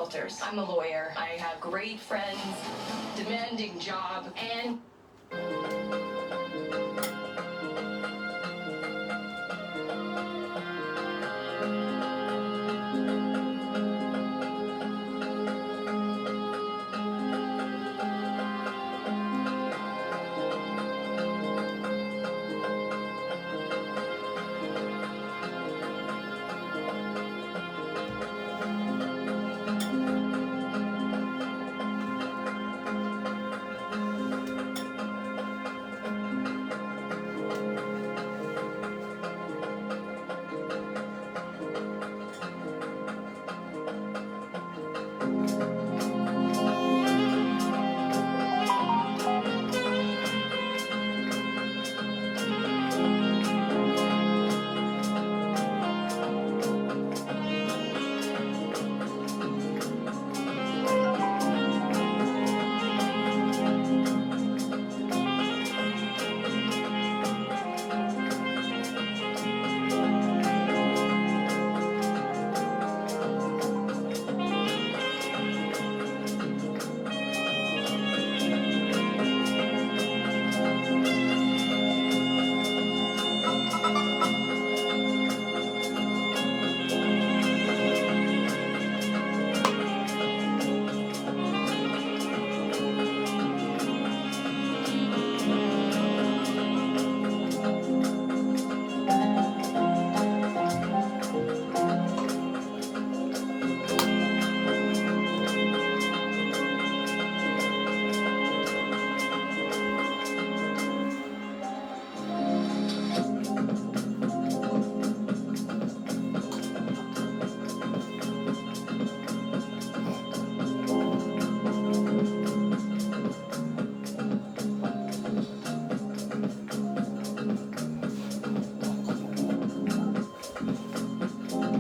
filters. I'm a lawyer. I have great friends, demanding job, and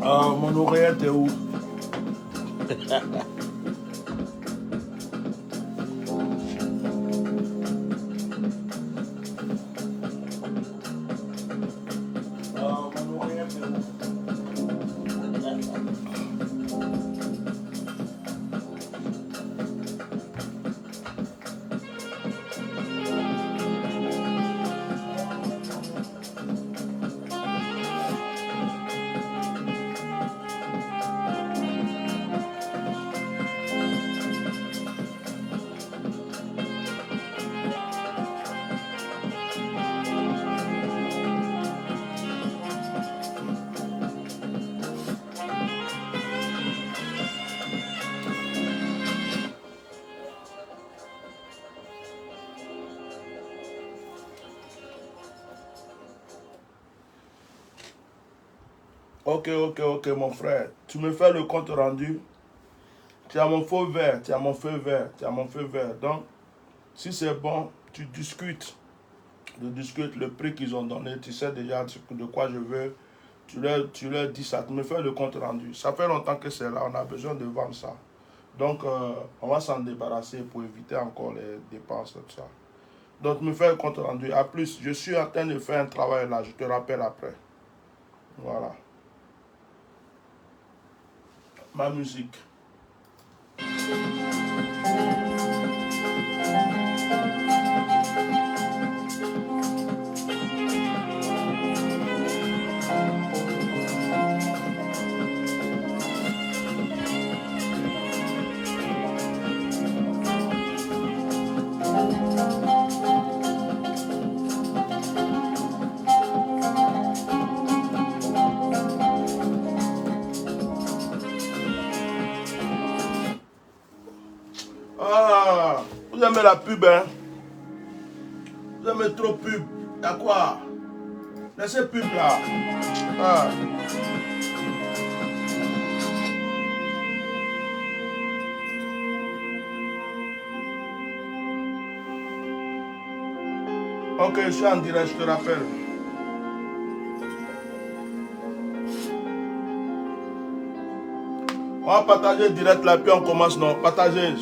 Ah, mon oreillette est où? Ah, mon oreillette est où? Ok, mon frère. Tu me fais le compte rendu. Tu as mon feu vert, tu as mon feu vert, tu as mon feu vert. Donc, si c'est bon, tu discutes. Tu discutes le prix qu'ils ont donné. Tu sais déjà de quoi je veux. Tu leur dis ça. Tu me fais le compte rendu. Ça fait longtemps que c'est là. On a besoin de vendre ça. Donc, on va s'en débarrasser pour éviter encore les dépenses, tout ça. Donc, tu me fais le compte rendu. À plus, je suis en train de faire un travail là. Je te rappelle après. Voilà. Ma musique. Ah, vous aimez la pub, hein? Vous aimez trop pub. Y'a quoi? Laissez pub là. Ah. Ok, je suis en direct, je te rappelle. On va partager direct là, puis on commence, non? Partagez.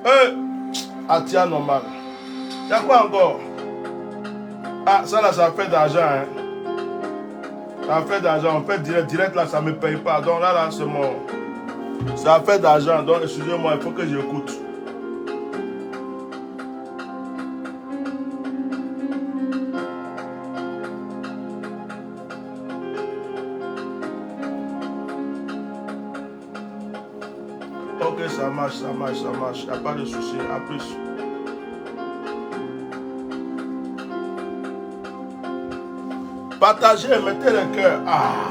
Hey, Ah, tiens, normal. Il y a quoi encore? Ah, ça là, ça fait d'argent. Hein. Ça fait d'argent. En fait, direct là, ça ne me paye pas. Donc là, c'est mon... Ça fait d'argent. Donc, excusez-moi, il faut que j'écoute. Ok, ça marche. Il n'y a pas de souci. À plus. Partagez, mettez le cœur. Ah.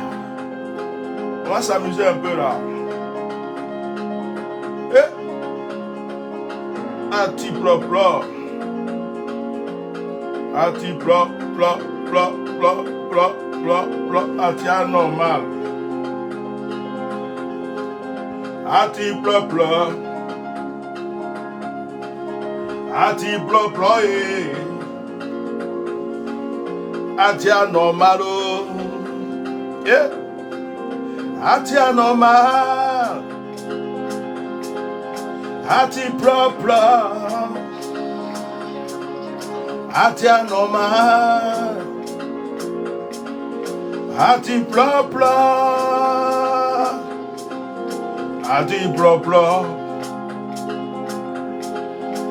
On va s'amuser un peu là. Et un petit plop. Un petit plop. Un petit normal. Un petit plop. Un petit plop. Atia normal, yeah. Atia normal, ati propre, atia normal, ati propre, ati propre,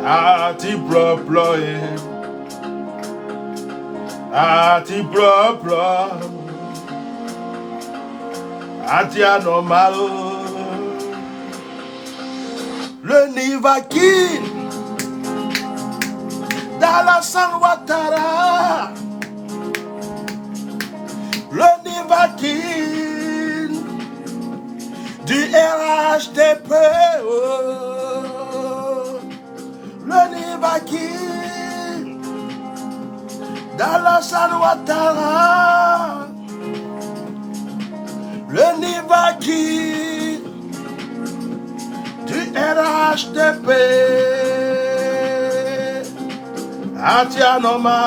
ati propre, yeah. Ati propre, ati anormal. Le Nivakin, Dalasan Ouattara. Le Nivakin, du RHDP. Le Nivakin. Dalasan Ouattara, le Nivaki du RHDP, Atianoma,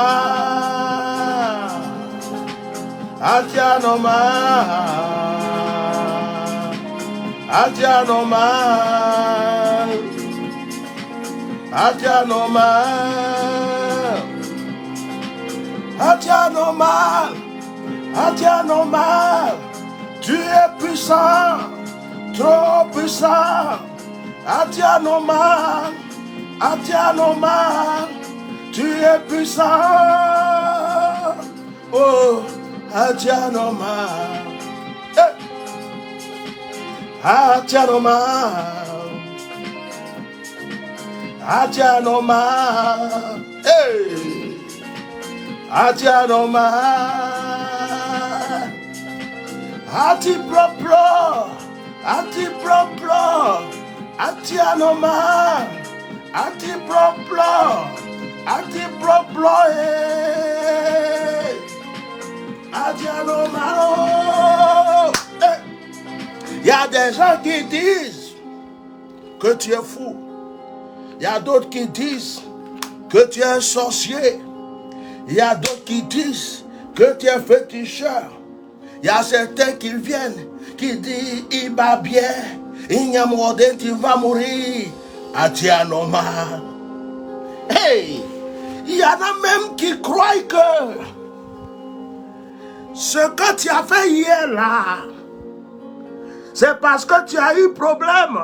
Atianoma, Atianoma, Atianoma. Atia normal, tu es puissant, trop puissant. Atia normal, tu es puissant. Oh, Atia normal, Atia normal, hey. Atia normal, ati propre, atia normal, ati propre, atia normal. Il y a des gens qui disent que tu es fou. Il y a d'autres qui disent que tu es un sorcier. Il y a d'autres qui disent que tu es féticheur. Il y a certains qui viennent, qui disent il va bien, il y a mordé, tu vas mourir. Atia normal. Hey, il y en a même qui croient que ce que tu as fait hier là, c'est parce que tu as eu problème.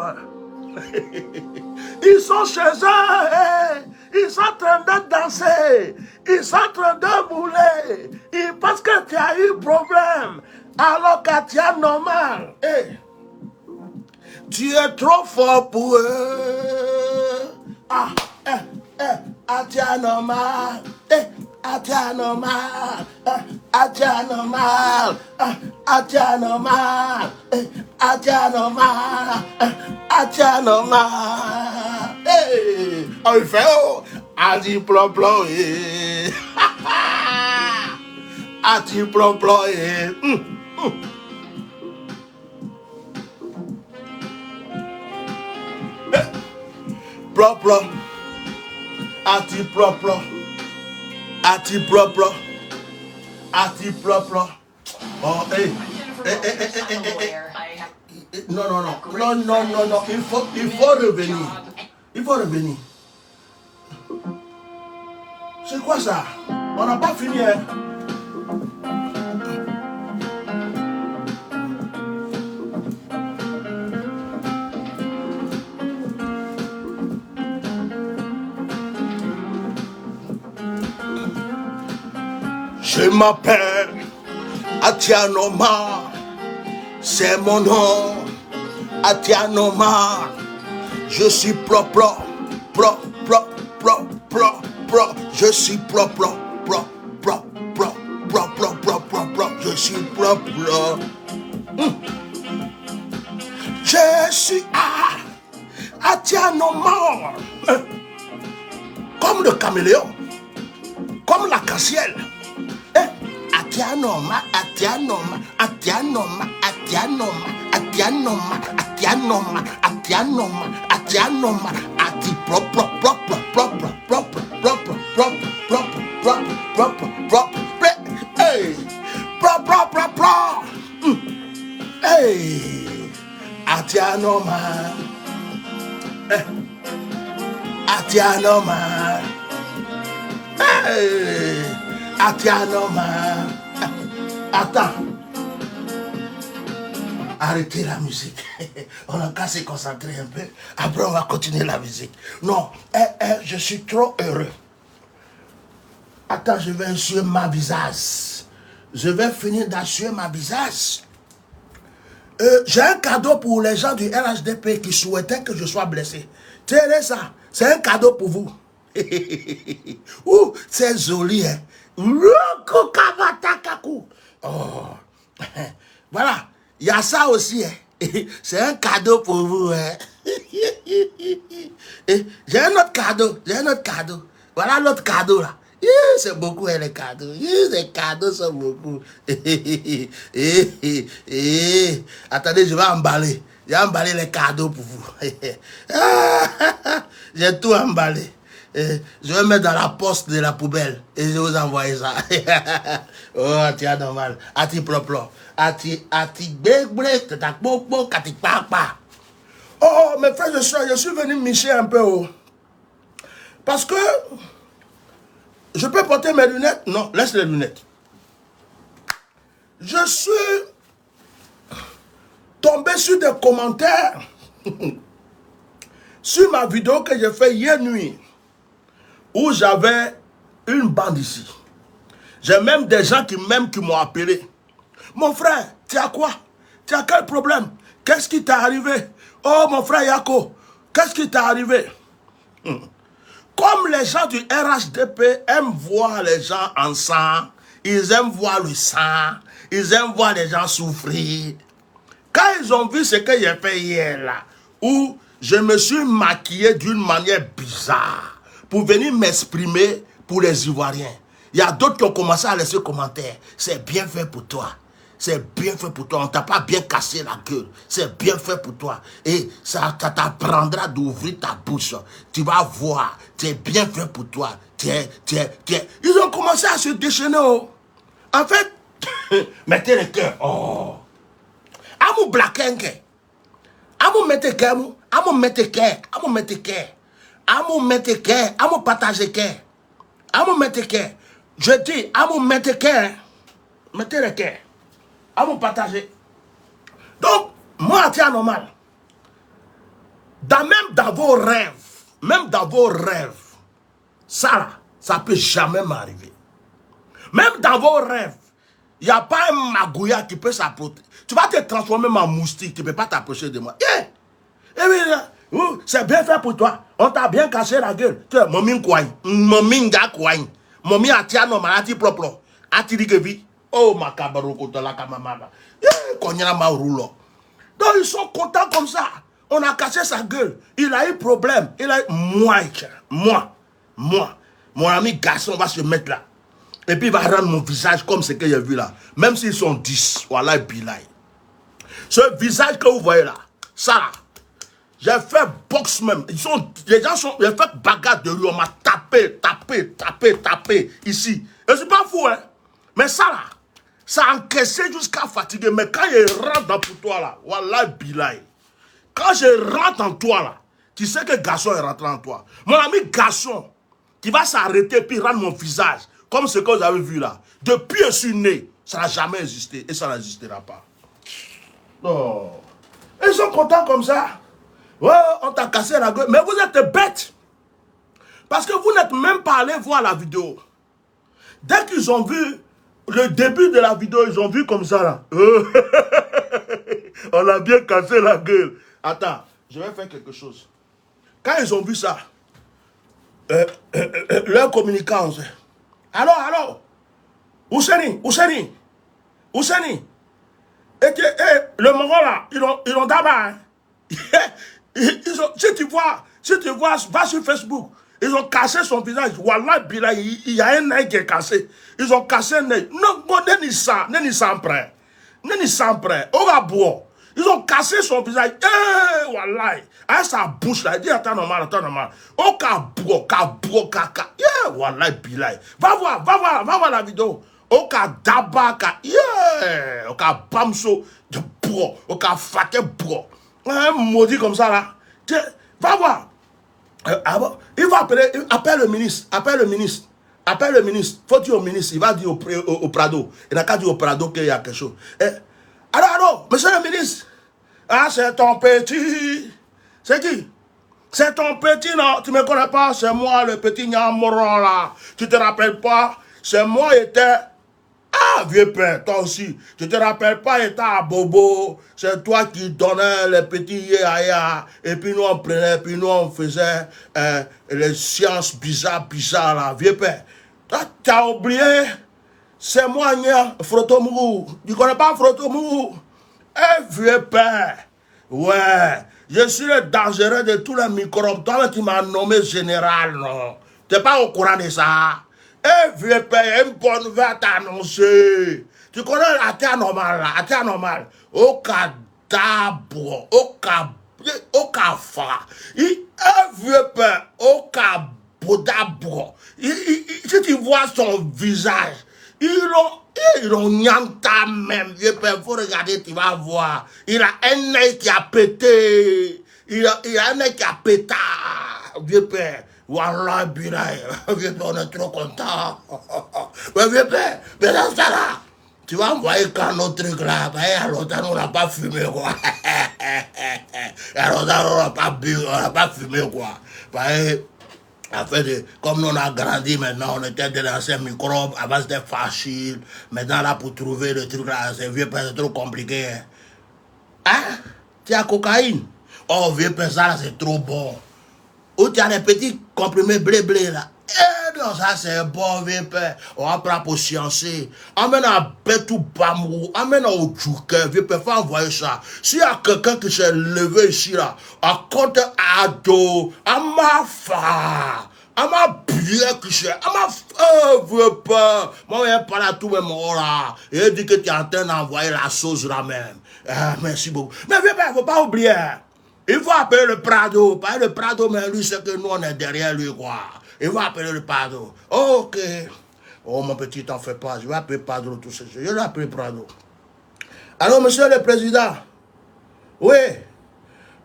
Ils sont chez eux. Ils sont en train de danser. Ils sont en train de bouler. Ils pensent que tu as eu problème. Alors que tu es normal. Hey, tu es trop fort pour eux. Tu es normal. Tu es normal. Tu es normal. Tu es normal. Tu es normal. Tu es normal. Hey, on fait oh, ati plan, ati plan, propre, ati propre, ati propre. Oh, hey. Non, il faut revenir. Il faut revenir. C'est quoi ça? On n'a pas fini, hein? Je m'appelle Atianoma, c'est mon nom, Atianoma. Je suis propre, je suis propre, je suis propre. Je suis Atianoma, comme le caméléon, comme la cassielle. Atianoma, Atianoma, Atianoma, Atianoma, Atianoma, Atianoma, Atianoma, Atianoma, Ati propre, hey, hey, Atianoma, Atianoma, hey, Atianoma. Attends. Arrêtez la musique. On a qu'à se concentrer un peu. Après, on va continuer la musique. Non, je suis trop heureux. Attends, je vais essuyer ma visage. Je vais finir d'essuyer ma visage. J'ai un cadeau pour les gens du RHDP qui souhaitaient que je sois blessé. Tenez ça. C'est un cadeau pour vous. Ouh, c'est joli, hein. Oh. Voilà, il y a ça aussi, hein. C'est un cadeau pour vous, hein. J'ai un autre cadeau, Voilà l'autre cadeau là. C'est beaucoup, hein, les cadeaux. Les cadeaux sont beaucoup. Attendez, je vais emballer. J'ai emballé les cadeaux pour vous. J'ai tout emballé. Je vais mettre dans la poste de la poubelle et je vais vous envoyer ça. Oh, tu as normal. Ati propre. Ati bébré, tata popo, kati papa. Oh, mes frères et soeurs, je suis venu micher un peu. Oh. Parce que je peux porter mes lunettes? Non, laisse les lunettes. Je suis tombé sur des commentaires sur ma vidéo que j'ai fait hier nuit, où j'avais une bande ici. J'ai même des gens qui m'ont appelé. Mon frère, tu as quoi? Tu as quel problème? Qu'est-ce qui t'est arrivé? Oh, mon frère Yako, qu'est-ce qui t'est arrivé? Comme les gens du RHDP aiment voir les gens ensemble, ils aiment voir le sang, ils aiment voir les gens souffrir. Quand ils ont vu ce que j'ai fait hier là, où je me suis maquillé d'une manière bizarre pour venir m'exprimer pour les Ivoiriens, il y a d'autres qui ont commencé à laisser commentaires. C'est bien fait pour toi. C'est bien fait pour toi. On ne t'a pas bien cassé la gueule. C'est bien fait pour toi. Et ça t'apprendra d'ouvrir ta bouche. Tu vas voir. C'est bien fait pour toi. Ils ont commencé à se déchaîner. Oh. En fait, mettez le cœur. Oh. Amu blakenke. Amu mette cœur. Amu mette cœur. Amu mette cœur. Amu mette cœur. Amu partage cœur. Amu mette cœur. Je dis, amu mette cœur. Mettez le cœur. Amu partager. Donc, moi, c'est normal. Même dans vos rêves, ça peut jamais m'arriver. Même dans vos rêves, il n'y a pas un magouya qui peut s'approcher. Tu vas te transformer en moustique, tu ne peux pas t'approcher de moi. Eh oui, c'est bien fait pour toi. On t'a bien caché la gueule. Tu es momin kouaï, momin ga kouaï, momin atiano malati propre, atirigevi. Oh, ma cabaroko de la camamaba. Donc, ils sont contents comme ça. On a caché sa gueule. Il a eu problème. Moi, mon ami garçon va se mettre là. Et puis il va rendre mon visage comme ce que j'ai vu là. Même s'ils sont 10. Voilà, bilay. Ce visage que vous voyez là, ça là, j'ai fait boxe même. Les gens sont, j'ai fait bagarre de lui. On m'a tapé ici. Et c'est pas fou, hein. Mais ça là, ça a encaissé jusqu'à fatiguer. Mais quand il rentre dans toi là, voilà, bilay. Quand je rentre en toi là, tu sais que garçon est rentré en toi. Mon ami garçon, qui va s'arrêter puis rendre mon visage, comme ce que vous avez vu là. Depuis que je suis né, ça n'a jamais existé et ça n'existera pas. Non. Ils sont contents comme ça. Ouais, on t'a cassé la gueule. Mais vous êtes bêtes. Parce que vous n'êtes même pas allé voir la vidéo. Dès qu'ils ont vu le début de la vidéo, ils ont vu comme ça là. On a bien cassé la gueule. Attends, je vais faire quelque chose. Quand ils ont vu ça, leur communicant, alors, Ousseni. Et le moment là, ils ont d'abord. Hein. Si tu vois, va sur Facebook. Ils ont cassé son visage. Wallah, il y a un œil qui est cassé. Ils ont cassé un œil. Non, n'est ni sans prêt. On va boire. Ils ont cassé son visage. Wallah. Avec sa bouche là, il dit attends normal. On va boire, wallah, bilay. Va voir la vidéo. On va dabaka. On va bamso. De boire. On va faté boire. Un maudit comme ça là. Va voir. Il va appelle le ministre. Faut dire au ministre. Il va dire au Prado. Il n'a qu'à dire au Prado qu'il y a quelque chose. Alors, monsieur le ministre. Ah, c'est ton petit. C'est qui? C'est ton petit, non? Tu ne me connais pas? C'est moi, le petit Nyamoron là. Tu te rappelles pas? C'est moi, était. Ah, vieux père, toi aussi, tu te rappelles pas, il était à Bobo, c'est toi qui donnais les petits yéaya, et puis nous on prenait, puis nous on faisait les sciences bizarres là, vieux père. Toi, t'as oublié, c'est moi, Frotomou, tu connais pas Frotomou? Vieux père, ouais, je suis le dangereux de tous les microbes, toi tu m'as nommé général, non? T'es pas au courant de ça? Vieux père, une bonne nouvelle à t'annoncer. Tu connais la terre normale là, la terre normale. Au cadabro, au cafa. Vieux père, au cabodabro. Si tu vois son visage, ils ont nyanta même. Vieux père, faut regarder, tu vas voir. Il a un œil qui a pété. Il a un œil qui a pété. Vieux père. Wallah, Bilaï, on est trop content. Mais vieux père, mais dans ce cas-là, tu vas envoyer quand notre truc là, à l'automne on n'a pas fumé quoi. À l'automne on n'a pas bu, on n'a pas fumé quoi. En fait, comme nous on a grandi maintenant, on était dans ces microbes, avant c'était facile. Maintenant là pour trouver le truc là, c'est vieux père, c'est trop compliqué. Hein? Tu as cocaïne? Oh vieux père, ça là c'est trop bon. Où tu as les petits comprimés blé là. Non, ça c'est bon, vieux père. On va prendre pour sciencer. Amène à Betou Bamou, amène au Djouké, vieux père, faut envoyer ça. S'il y a quelqu'un qui s'est levé ici là, à compte à dos, à ma fa, à ma bien qui s'est, à ma vieux père. Moi, je parle à tous mes morts là. Et il dit que tu es en train d'envoyer la sauce là même. Merci beaucoup. Mais vieux père, il ne faut pas oublier. Il faut appeler le Prado. Pas le Prado, mais lui, c'est que nous, on est derrière lui, quoi. Il faut appeler le Prado. Ok. Oh, mon petit, t'en fais pas. Je vais appeler Prado, tout ça. Je vais appeler Prado. Alors, monsieur le président. Oui.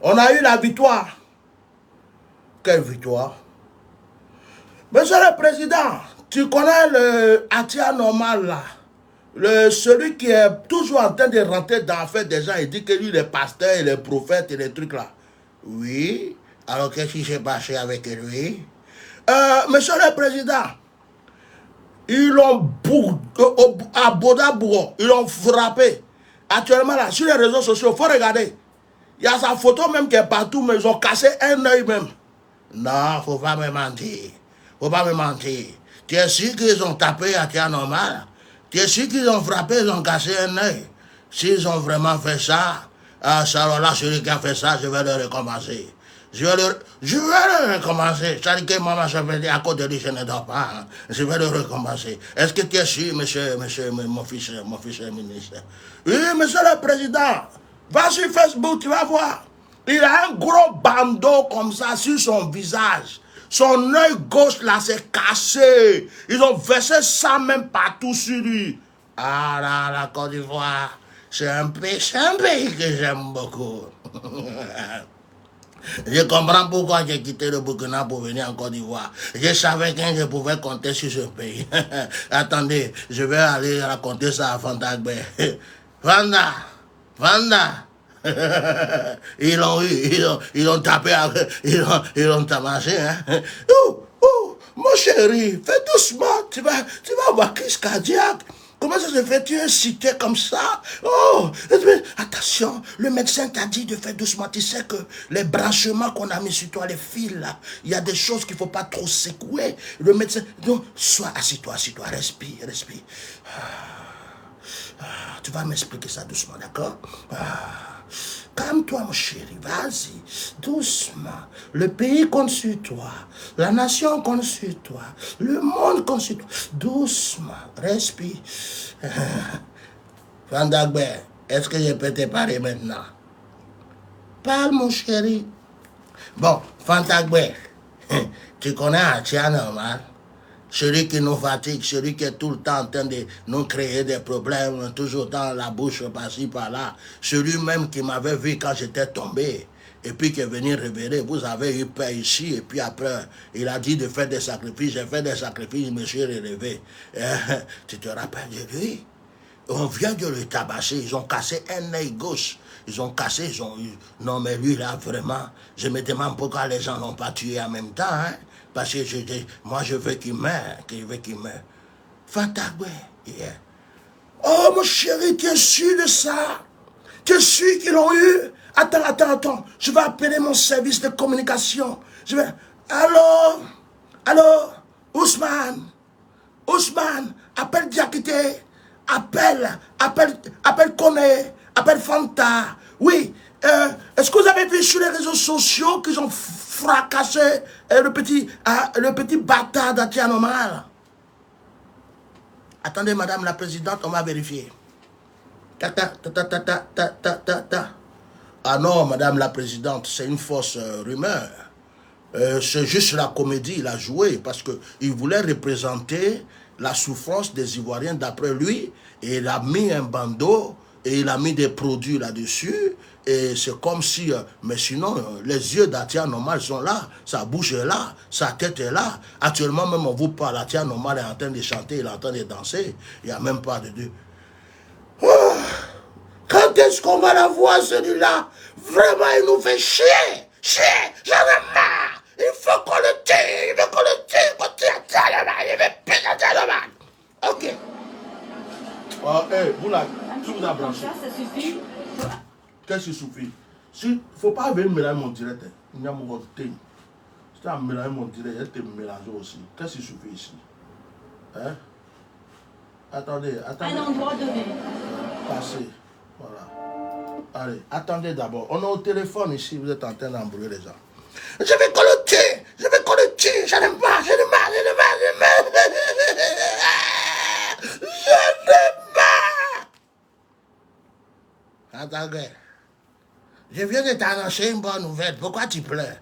On a eu la victoire. Quelle victoire? Monsieur le président, tu connais le Atia normal, là. Celui qui est toujours en train de rentrer dans l'affaire des gens et dit que lui, les pasteurs et les prophètes et les trucs là. Oui. Alors, qu'est-ce qui s'est passé avec lui? Monsieur le Président, ils l'ont à Bodabouro, ils l'ont frappé. Actuellement, là, sur les réseaux sociaux, il faut regarder. Il y a sa photo même qui est partout, mais ils ont cassé un œil même. Non, il ne faut pas me mentir. Faut pas me mentir. Tu es sûr qu'ils ont tapé à Tia normal? Tu es sûr qu'ils ont frappé, ils ont cassé un œil? S'ils ont vraiment fait ça, alors là, celui qui a fait ça, je vais le recommencer. Je vais le recommencer. C'est-à-dire que maman, je vais dire à cause de lui, je ne dors pas. Hein. Je vais le recommencer. Est-ce que tu es sûr, monsieur, mon fils ministre? Oui, monsieur le président. Va sur Facebook, tu vas voir. Il a un gros bandeau comme ça sur son visage. Son œil gauche là s'est cassé. Ils ont versé ça même partout sur lui. Ah là, la Côte d'Ivoire, c'est un pays que j'aime beaucoup. Je comprends pourquoi j'ai quitté le Burkina pour venir en Côte d'Ivoire. Je savais que je pouvais compter sur ce pays. Attendez, je vais aller raconter ça à Fantagbe. Vanda, Vanda. Ils l'ont eu, ils l'ont tapé, ils l'ont tabassé. Hein. Mon chéri, fais doucement, tu vas avoir crise cardiaque. Comment ça se fait, tu es cité comme ça? Oh, attention, le médecin t'a dit de faire doucement. Tu sais que les branchements qu'on a mis sur toi, les fils là, il y a des choses qu'il ne faut pas trop secouer. Le médecin, donc, assis-toi, respire. Tu vas m'expliquer ça doucement, d'accord? Calme-toi, mon chéri, vas-y, doucement. Le pays compte sur toi, la nation compte sur toi, le monde compte sur toi. Doucement, respire. Fandagbe, est-ce que je peux te parler maintenant? Parle, mon chéri. Bon, Fandagbe, tu connais un tien normal? Celui qui nous fatigue, celui qui est tout le temps en train de nous créer des problèmes, toujours dans la bouche, par-ci, par-là. Celui même qui m'avait vu quand j'étais tombé, et puis qui est venu révéler, vous avez eu peur ici, et puis après, il a dit de faire des sacrifices, j'ai fait des sacrifices, je me suis relevé. Tu te rappelles de lui? On vient de le tabasser, ils ont cassé un œil gauche. Ils ont cassé, ils ont eu... Non mais lui là, vraiment, je me demande pourquoi les gens l'ont pas tué en même temps, hein? Parce que moi je veux qu'il meure, Fantagbe, yeah. Oh mon chéri, tu es sûr de ça? Tu es sûr qu'ils l'ont eu? Attends, je vais appeler mon service de communication. Je vais... Allô, Ousmane, appelle Diakité, appelle Kone, appelle Fanta. Oui, est-ce que vous avez vu sur les réseaux sociaux qu'ils ont fracassé le petit bâtard d'Atia Normal? Attendez, madame la présidente, on va vérifier. Ah non, madame la présidente, c'est une fausse rumeur. C'est juste la comédie, il a joué parce qu'il voulait représenter la souffrance des Ivoiriens d'après lui, et il a mis un bandeau et il a mis des produits là-dessus, et c'est comme si, mais sinon, les yeux d'Atia Normal sont là, sa bouche est là, sa tête est là. Actuellement, même on vous parle, Atia Normal est en train de chanter, il est en train de danser, il n'y a même pas de Dieu. Oh, quand est-ce qu'on va la voir, celui-là? Vraiment, il nous fait chier, j'en ai marre. Il faut qu'on le tue, qu'on tue Atia Normal, il veut plus Atia Normal. Ok. Vous là, tu vous as branché. Ça suffit. Qu'est-ce qui suffit? Il ne faut pas venir mélanger mon direct. Il y a mon thé. Si tu as mélangé mon direct, elle te mélange aussi. Qu'est-ce qui suffit ici? Hein? Attendez. Un endroit donné. Passez. Voilà. Allez, attendez d'abord. On est au téléphone ici, vous êtes en train d'embrouiller les gens. Je vais qu'on le tue, j'en ai marre. Attends, je viens de t'annoncer une bonne nouvelle. Pourquoi tu pleures?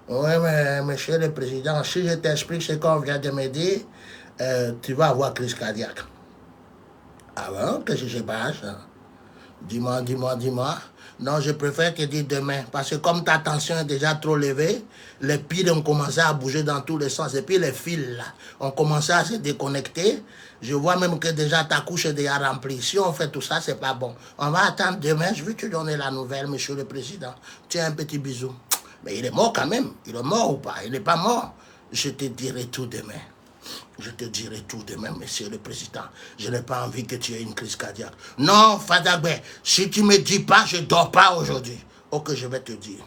Oui, mais monsieur le président, si je t'explique ce qu'on vient de me dire, tu vas avoir crise cardiaque. Ah bon? Qu'est-ce qui se passe? Dis-moi. Non, je préfère te dire demain, parce que comme ta tension est déjà trop levée, les piles ont commencé à bouger dans tous les sens, et puis les fils là ont commencé à se déconnecter. Je vois même que déjà ta couche est déjà remplie. Si on fait tout ça, c'est pas bon. On va attendre demain, je vais te donner la nouvelle, monsieur le président. Tiens, un petit bisou. Mais il est mort quand même. Il est mort ou pas? Il n'est pas mort. Je te dirai tout demain. Monsieur le président. Je n'ai pas envie que tu aies une crise cardiaque. Non, Fadagbe, si tu ne me dis pas, je ne dors pas aujourd'hui. Ok, je vais te dire.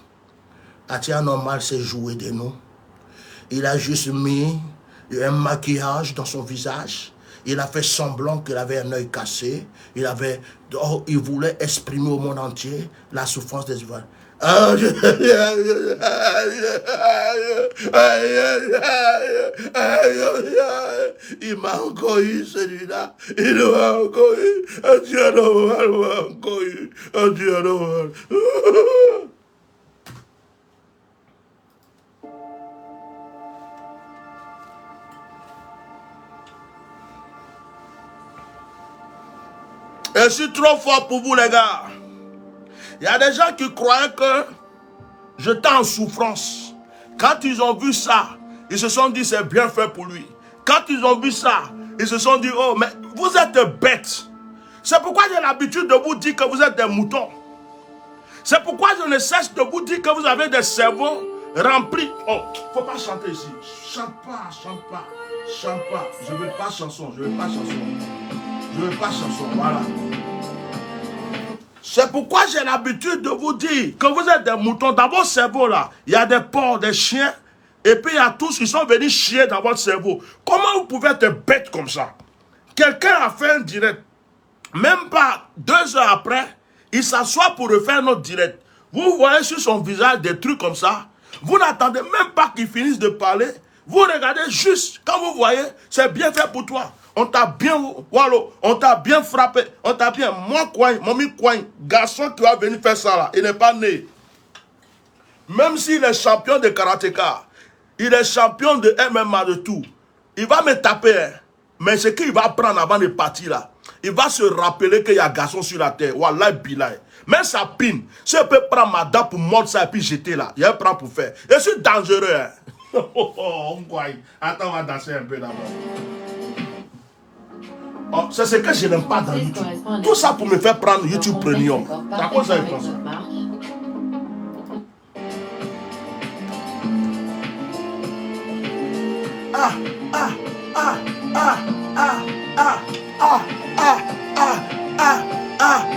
Atia Normal s'est joué de nous. Il a juste mis un maquillage dans son visage. Il a fait semblant qu'il avait un œil cassé. Il voulait exprimer au monde entier la souffrance des Ivoiriens. Il m'a encore eu celui-là. Il m'a encore eu. Atia Normal m'a encore eu. Atia Normal. Je suis trop fort pour vous, les gars. Il y a des gens qui croient que j'étais en souffrance. Quand ils ont vu ça, ils se sont dit c'est bien fait pour lui. Quand ils ont vu ça, ils se sont dit oh mais vous êtes bêtes. C'est pourquoi j'ai l'habitude de vous dire que vous êtes des moutons. C'est pourquoi je ne cesse de vous dire que vous avez des cerveaux remplis. Oh, faut pas chanter ici. Chante pas, chante pas, chante pas. Je veux pas chanson, je veux pas chanson. Je veux pas chanson, voilà. C'est pourquoi j'ai l'habitude de vous dire que vous êtes des moutons. Dans votre cerveau là, il y a des porcs, des chiens. Et puis il y a tous qui sont venus chier dans votre cerveau. Comment vous pouvez être bête comme ça? Quelqu'un a fait un direct. Même pas 2 heures après, il s'assoit pour refaire notre direct. Vous voyez sur son visage des trucs comme ça. Vous n'attendez même pas qu'il finisse de parler. Vous regardez juste. Quand vous voyez, c'est bien fait pour toi. On t'a bien, voilà, on t'a bien frappé. On t'a bien, moi, quoi, mommy, quoi, garçon qui va venir faire ça là, il n'est pas né. Même s'il est champion de karatéka, il est champion de MMA, de tout. Il va me taper, hein. Mais ce qu'il va prendre avant de partir là, il va se rappeler qu'il y a garçon sur la terre. Wallah billah. Mais ça pine. Si je peux prendre ma dent pour mordre ça et puis jeter là, il y a un plan pour faire. Je suis dangereux. Hein. Attends, on va danser un peu d'abord. Oh, c'est ce que je n'aime pas dans YouTube. Tout ça pour me faire prendre YouTube Premium. C'est à quoi ça je pense? Ah, ah, ah, ah, ah, ah, ah, ah, ah, ah, ah, ah,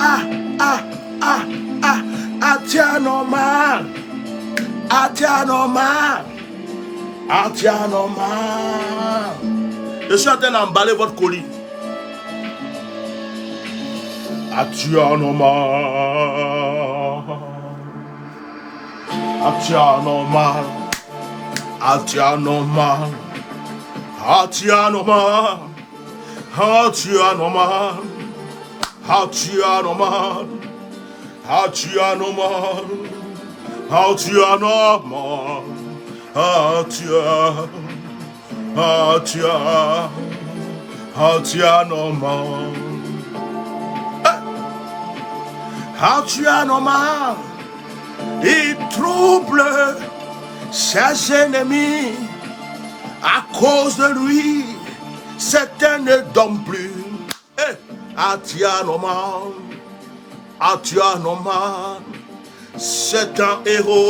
ah, ah, ah, ah, tiens normal, ah tiens normal, ah tiens normal. Je suis en train d'emballer votre colis. Ah tiens normal, ah tiens normal, ah tiens normal. Hatianoman, Hatianoman, Hatianoman, Hatianoman, Hatianoman, Hatianoman, Hatianoman, il trouble ses ennemis. À cause de lui, certains ne dorment plus. Atianoman, Atianoman, c'est un héros.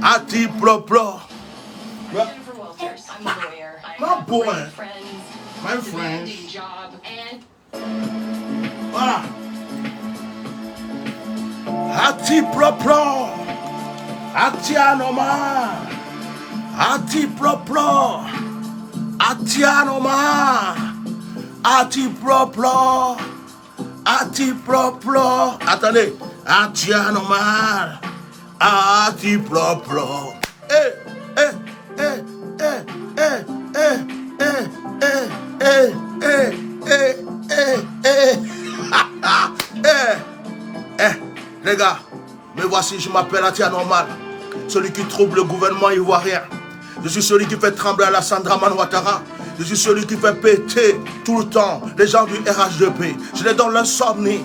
Ati propre. Jennifer Walters. I'm a lawyer. I My have boy. great friends. My friends. Demanding job and Voilà. Ati propre. Atianoma, Ati propre, Atianoma, Ati propre, Ati propre. Attendez, Atianoma, Ati propre. Eh, eh, eh, eh, eh, eh, eh, eh, eh, eh, eh, eh, eh, les gars, me voici, je m'appelle Atianoman. Celui qui trouble le gouvernement ivoirien. Je suis celui qui fait trembler Alassane Ouattara. Je suis celui qui fait péter tout le temps les gens du RHDP. Je les donne l'insomnie.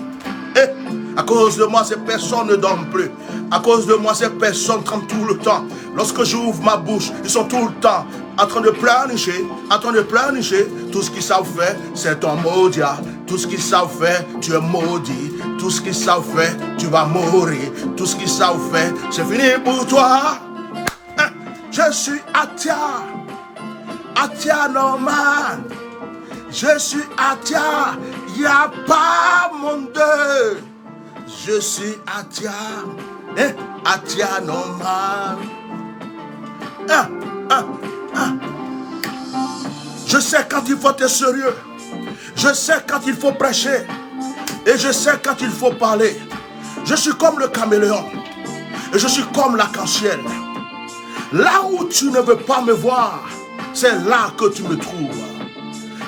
Et à cause de moi, ces personnes ne dorment plus. À cause de moi, ces personnes tremblent tout le temps. Lorsque j'ouvre ma bouche, ils sont tout le temps en train de pleurnicher, en train de pleurnicher. Tout ce qu'ils savent faire, c'est un maudit. Tout ce qu'ils savent faire, tu es maudit. Tout ce qu'ils savent faire, tu vas mourir. Tout ce qu'ils savent faire, c'est fini pour toi. Je suis Atia. Atia normal. Je suis Atia. Il n'y a pas mon deux. Je suis Atia. Atia normal. Je sais quand il faut être sérieux. Je sais quand il faut prêcher. Et je sais quand il faut parler. Je suis comme le caméléon. Et je suis comme l'arc-en-ciel. Là où tu ne veux pas me voir, c'est là que tu me trouves.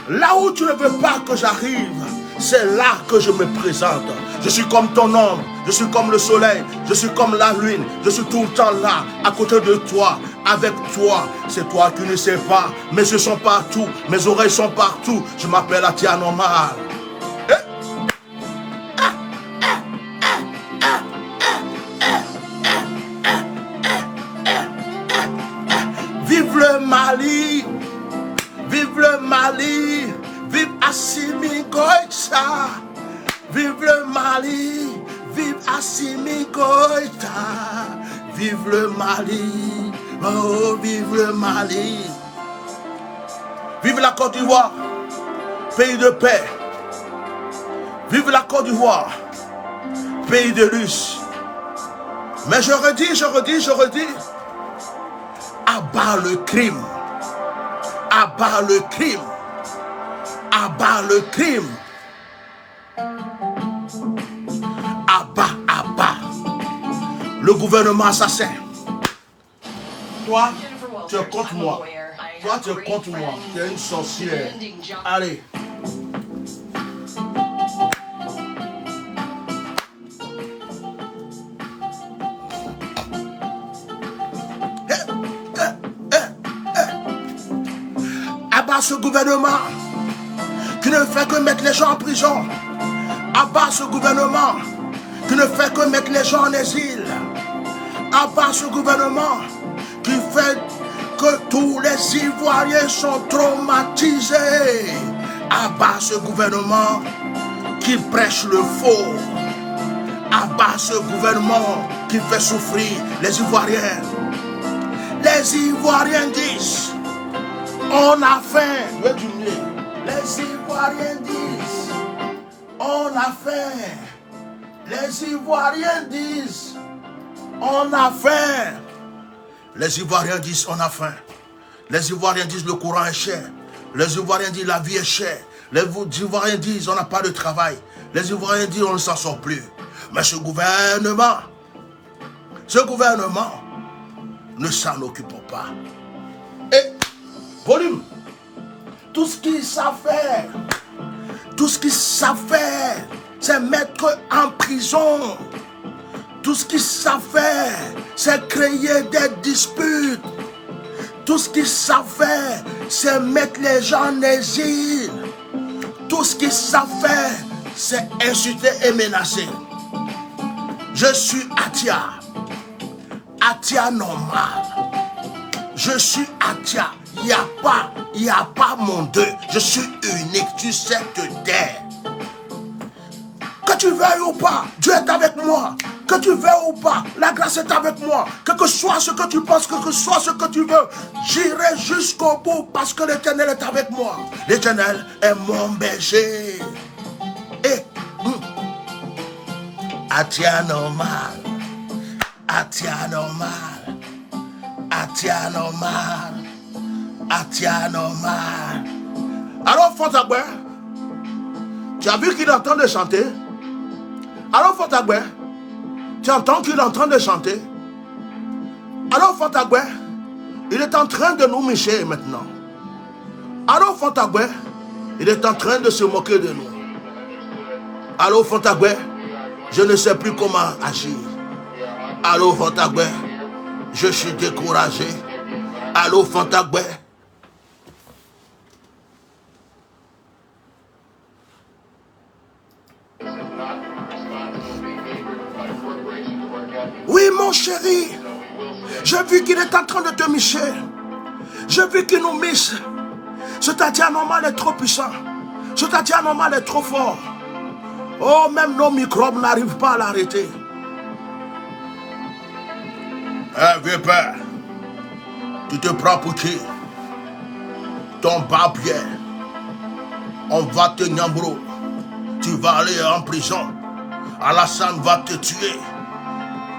Là où tu ne veux pas que j'arrive, c'est là que je me présente. Je suis comme ton ombre, je suis comme le soleil, je suis comme la lune, je suis tout le temps là, à côté de toi, avec toi. C'est toi qui ne sais pas, mes yeux sont partout, mes oreilles sont partout. Je m'appelle Atianoman. Mali, vive Assimi Goïta, vive le Mali, oh vive le Mali. Vive la Côte d'Ivoire, pays de paix. Vive la Côte d'Ivoire, pays de luxe. Mais je redis, abat le crime, abat le crime, abat le crime, abat le gouvernement assassin. Toi, tu es contre moi. Toi, tu es contre moi. Tu es une sorcière. Allez. Abat ce gouvernement qui ne fait que mettre les gens en prison. Abat ce gouvernement qui ne fait que mettre les gens en exil. Abat ce gouvernement qui fait que tous les Ivoiriens sont traumatisés. Abat ce gouvernement qui prêche le faux. Abat ce gouvernement qui fait souffrir les Ivoiriens. Les Ivoiriens disent, on a faim. Les Ivoiriens disent, on a faim. Les Ivoiriens disent, on a faim. Les Ivoiriens disent, on a faim. Les Ivoiriens disent, le courant est cher. Les Ivoiriens disent, la vie est chère. Les Ivoiriens disent, on n'a pas de travail. Les Ivoiriens disent, on ne s'en sort plus. Mais ce gouvernement ne s'en occupe pas. Et, volume, tout ce qu'ils savent faire, c'est mettre en prison. Tout ce qu'ils savent faire, c'est créer des disputes. Tout ce qu'ils savent faire, c'est mettre les gens en exil. Tout ce qu'ils savent faire, c'est insulter et menacer. Je suis Atia. Atia normal. Je suis Atia. Il n'y a pas mon deux. Je suis unique. Tu sais te taire. Que tu veuilles ou pas, Dieu est avec moi. Que tu veuilles ou pas, la grâce est avec moi. Que soit ce que tu penses, que soit ce que tu veux, j'irai jusqu'au bout parce que l'Éternel est avec moi. L'Éternel est mon berger. Et Atia normal. Atia normal. Atia normal. Atia normal. Alors Fontagbe, tu as vu qu'il est en train de chanter? Alors Fontagbe, tu entends qu'il est en train de chanter? Alors Fontagbe, il est en train de nous micher maintenant. Alors Fontagbe, il est en train de se moquer de nous. Alors Fontagbe, je ne sais plus comment agir. Alors Fontagbe, je suis découragé. Alors Fontagbe, oui mon chéri, j'ai vu qu'il est en train de te micher. J'ai vu qu'il nous miche. Ce Tatia normal est trop puissant. Ce Tatia normal est trop fort. Oh, même nos microbes n'arrivent pas à l'arrêter. Eh, vieux père, tu te prends pour qui? Ton barbier. On va te nyambro. Tu vas aller en prison. Alassane va te tuer.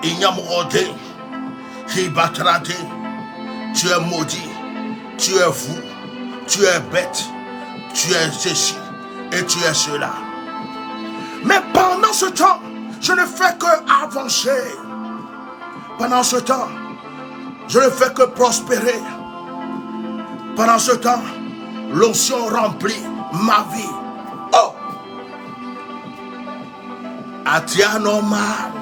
Ignamrode. Hibatrade. Tu es maudit. Tu es fou. Tu es bête. Tu es ceci. Et tu es cela. Mais pendant ce temps, je ne fais que avancer. Pendant ce temps, je ne fais que prospérer. Pendant ce temps, l'onction remplit ma vie. Oh! Atia normal.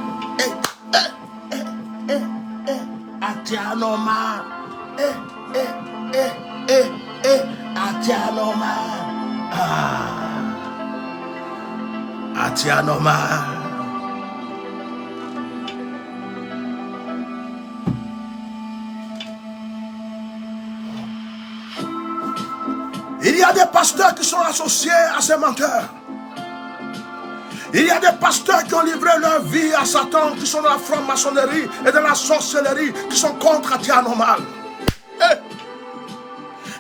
Atia normal. Atia normal. Atia normal. Il y a des pasteurs qui sont associés à ces menteurs. Il y a des pasteurs qui ont livré leur vie à Satan, qui sont dans la franc-maçonnerie et dans la sorcellerie, qui sont contre Atia Normal.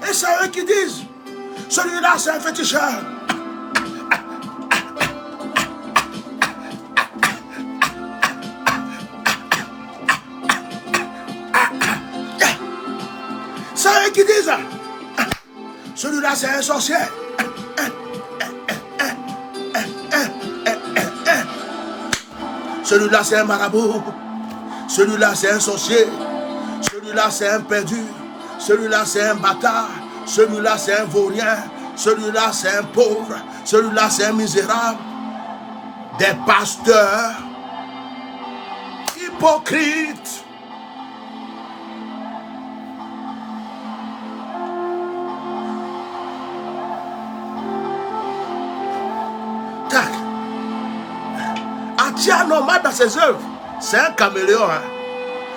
Et c'est eux qui disent, celui-là c'est un féticheur. C'est eux qui disent, celui-là c'est un sorcier. Celui-là c'est un marabout. Celui-là c'est un sorcier. Celui-là c'est un perdu. Celui-là c'est un bâtard. Celui-là c'est un vaurien. Celui-là c'est un pauvre. Celui-là c'est un misérable. Des pasteurs hypocrites. Tac. Atia Normal dans ses œuvres, c'est un caméléon. Hein.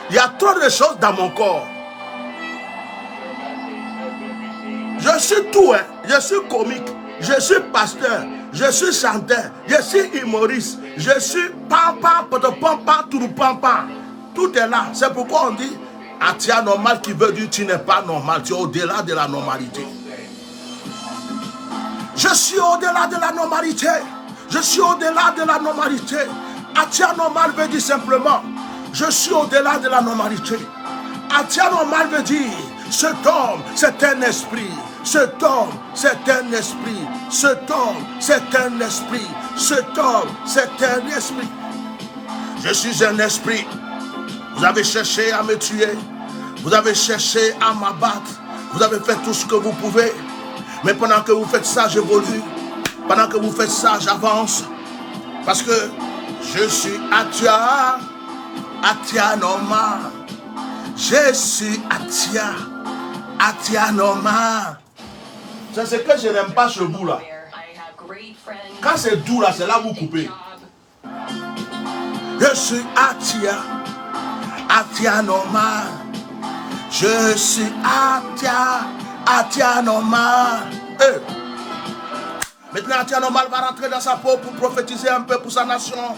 Il y a trop de choses dans mon corps. Je suis tout, hein. Je suis comique, je suis pasteur, je suis chanteur, je suis humoriste, je suis pampa, potopampa, touroupampa. Tout est là. C'est pourquoi on dit Atia Normal qui veut dire tu n'es pas normal, tu es au-delà de la normalité. Je suis au-delà de la normalité. Je suis au-delà de la normalité. Atia Normal veut dire simplement, je suis au-delà de la normalité. Atia Normal veut dire, cet homme, c'est un esprit. Cet homme, c'est un esprit. Cet homme, c'est un esprit. Cet homme, c'est un esprit. Je suis un esprit. Vous avez cherché à me tuer. Vous avez cherché à m'abattre. Vous avez fait tout ce que vous pouvez. Mais pendant que vous faites ça, j'évolue. Pendant que vous faites ça, j'avance. Parce que je suis Atia Normal. Je suis Atia Normal. C'est ce que je n'aime pas ce bout là. Quand c'est doux là, c'est là où vous coupez. Je suis Atia Normal. Je suis Atia Normal. Maintenant, Atia Normal va rentrer dans sa peau pour prophétiser un peu pour sa nation.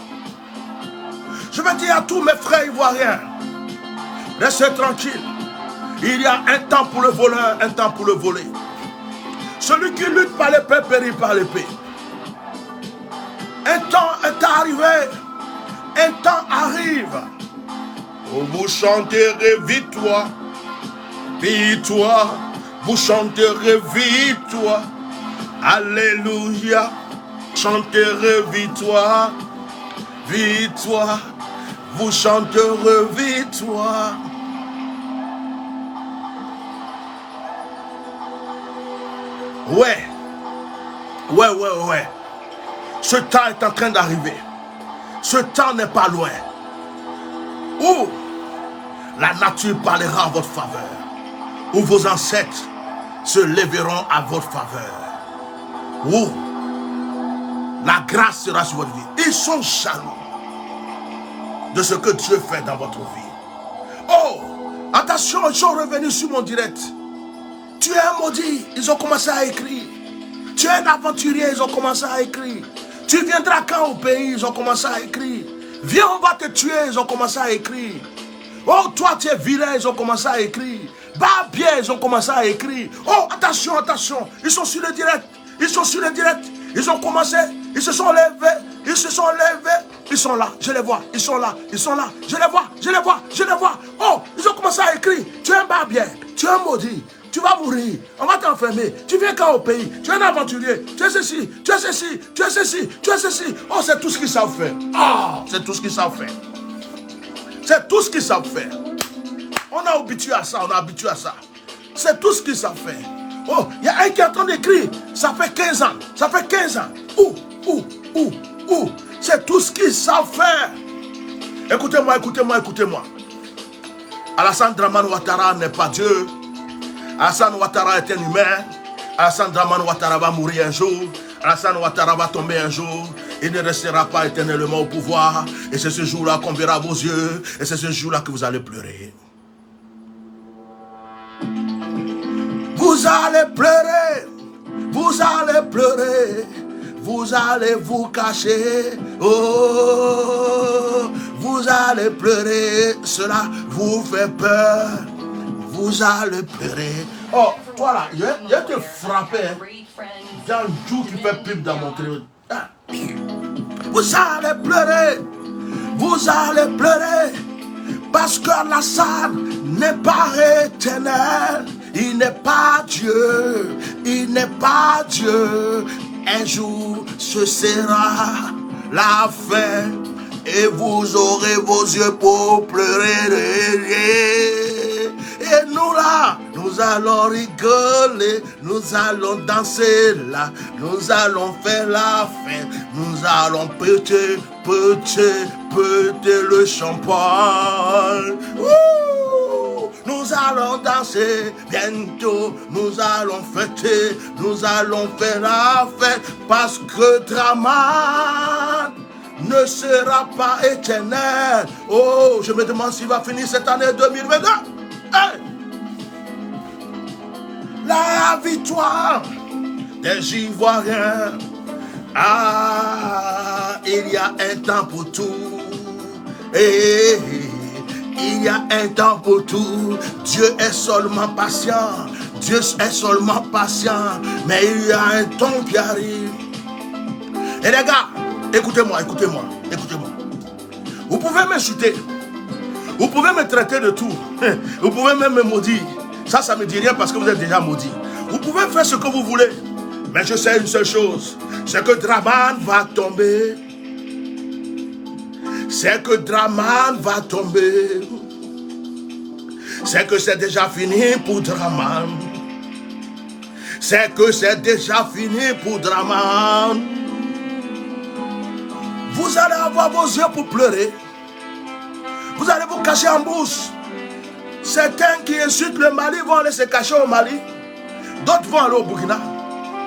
Je vais dire à tous mes frères ivoiriens, restez tranquilles. Il y a un temps pour le voleur, un temps pour le voler. Celui qui lutte par l'épée périt par l'épée. Un temps est arrivé. Un temps arrive où vous chanterez victoire. Victoire. Vous chanterez victoire. Alléluia. Chanterez victoire. Victoire. Vous chanterez victoire. Ouais. Ce temps est en train d'arriver. Ce temps n'est pas loin. Où la nature parlera en votre faveur. Où vos ancêtres se lèveront à votre faveur. Où la grâce sera sur votre vie. Ils sont jaloux de ce que Dieu fait dans votre vie. Oh, attention, ils sont revenus sur mon direct. Tu es un maudit, ils ont commencé à écrire. Tu es un aventurier, ils ont commencé à écrire. Tu viendras quand au pays, ils ont commencé à écrire. Viens, on va te tuer, ils ont commencé à écrire. Oh, toi tu es vilain, ils ont commencé à écrire. Bah bien, ils ont commencé à écrire. Oh, attention, attention, ils sont sur le direct. Ils sont sur le direct. Ils ont commencé, ils se sont levés. Ils se sont levés. Ils sont là, je les vois. Ils sont là, ils sont là. Je les vois, je les vois, je les vois. Oh, ils ont commencé à écrire. Tu es un barbien, tu es un maudit. Tu vas mourir, on va t'enfermer. Tu viens quand au pays? Tu es un aventurier. Tu es ceci, tu es ceci, tu es ceci, tu es ceci. Oh, c'est tout ce qu'ils savent faire. Ah, c'est tout ce qu'ils savent faire. C'est tout ce qu'ils savent faire. On a habitué à ça, on a habitué à ça. C'est tout ce qu'ils savent faire. Oh, il y a un qui est en train d'écrire. Ça fait 15 ans. Ça fait 15 ans. C'est tout ce qu'ils savent faire. Écoutez-moi, écoutez-moi, écoutez-moi. Alassane Dramane Ouattara n'est pas Dieu. Alassane Ouattara est un humain. Alassane Dramane Ouattara va mourir un jour. Alassane Ouattara va tomber un jour. Il ne restera pas éternellement au pouvoir. Et c'est ce jour-là qu'on verra vos yeux. Et c'est ce jour-là que vous allez pleurer. Vous allez pleurer. Vous allez pleurer. vous allez vous cacher. Oh, vous allez pleurer. Cela vous fait peur. Vous allez pleurer. Oh, toi là, je vais te frapper. Dans le jour qui fait pub dans mon téléphone. Vous allez pleurer. Vous allez pleurer. Parce que Alassane n'est pas éternel. Il n'est pas Dieu. Il n'est pas Dieu. Un jour, ce sera la fin. Et vous aurez vos yeux pour pleurer. Et nous là, nous allons rigoler. Nous allons danser là. Nous allons faire la fête. Nous allons péter le champagne. Ouh! Nous allons danser bientôt, nous allons fêter, nous allons faire la fête parce que Draman ne sera pas éternel. Oh, je me demande s'il va finir cette année 2022. Hey! La victoire des Ivoiriens. Ah, il y a un temps pour tout. Il y a un temps pour tout. Dieu est seulement patient. Dieu est seulement patient. Mais il y a un temps qui arrive. Et les gars, écoutez-moi. Vous pouvez m'insulter. Vous pouvez me traiter de tout. Vous pouvez même me maudire. Ça ne me dit rien parce que vous êtes déjà maudit. Vous pouvez faire ce que vous voulez. Mais je sais une seule chose. C'est que Draman va tomber. C'est que Draman va tomber. C'est que c'est déjà fini pour Draman. C'est que c'est déjà fini pour Draman. Vous allez avoir vos yeux pour pleurer. Vous allez vous cacher en bouche. Certains qui insultent le Mali vont aller se cacher au Mali. D'autres vont aller au Burkina.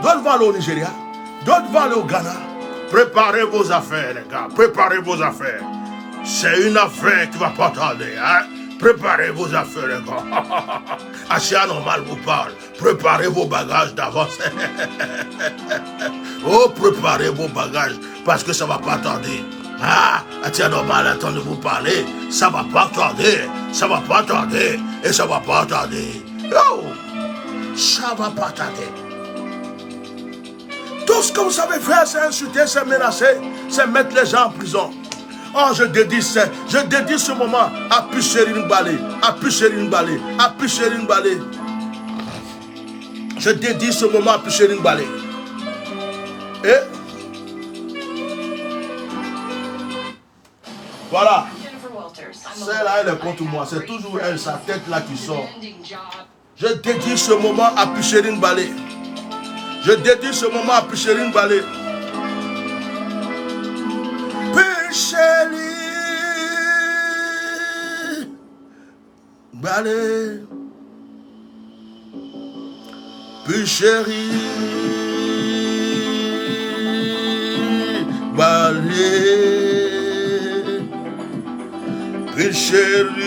D'autres vont aller au Nigeria. D'autres vont aller au Ghana. Préparez vos affaires, les gars. Préparez vos affaires. C'est une affaire qui ne va pas tarder. Hein? Préparez vos affaires, les gars. Achia normal vous parle. Préparez vos bagages d'avance. Oh, préparez vos bagages. Parce que ça ne va pas tarder. Ah, Achia normal attend de vous parler. Ça ne va pas tarder. Ça ne va pas tarder. Et ça ne va pas tarder. Oh, ça ne va pas tarder. Tout ce que vous savez faire, c'est insulter, c'est menacer, c'est mettre les gens en prison. Oh, je dédie ce moment à Pucherine Balé, à Pucherine Balé, à Pucherine Balé. Je dédie ce moment à Pucherine Balé. Et voilà. Celle-là, elle est contre moi. C'est toujours elle, sa tête là qui sort. Je dédie ce moment à Pucherine Balé. Je dédie ce moment à Pucherine Balé. Pucherine Balé. Pucherine Balé. Pucherine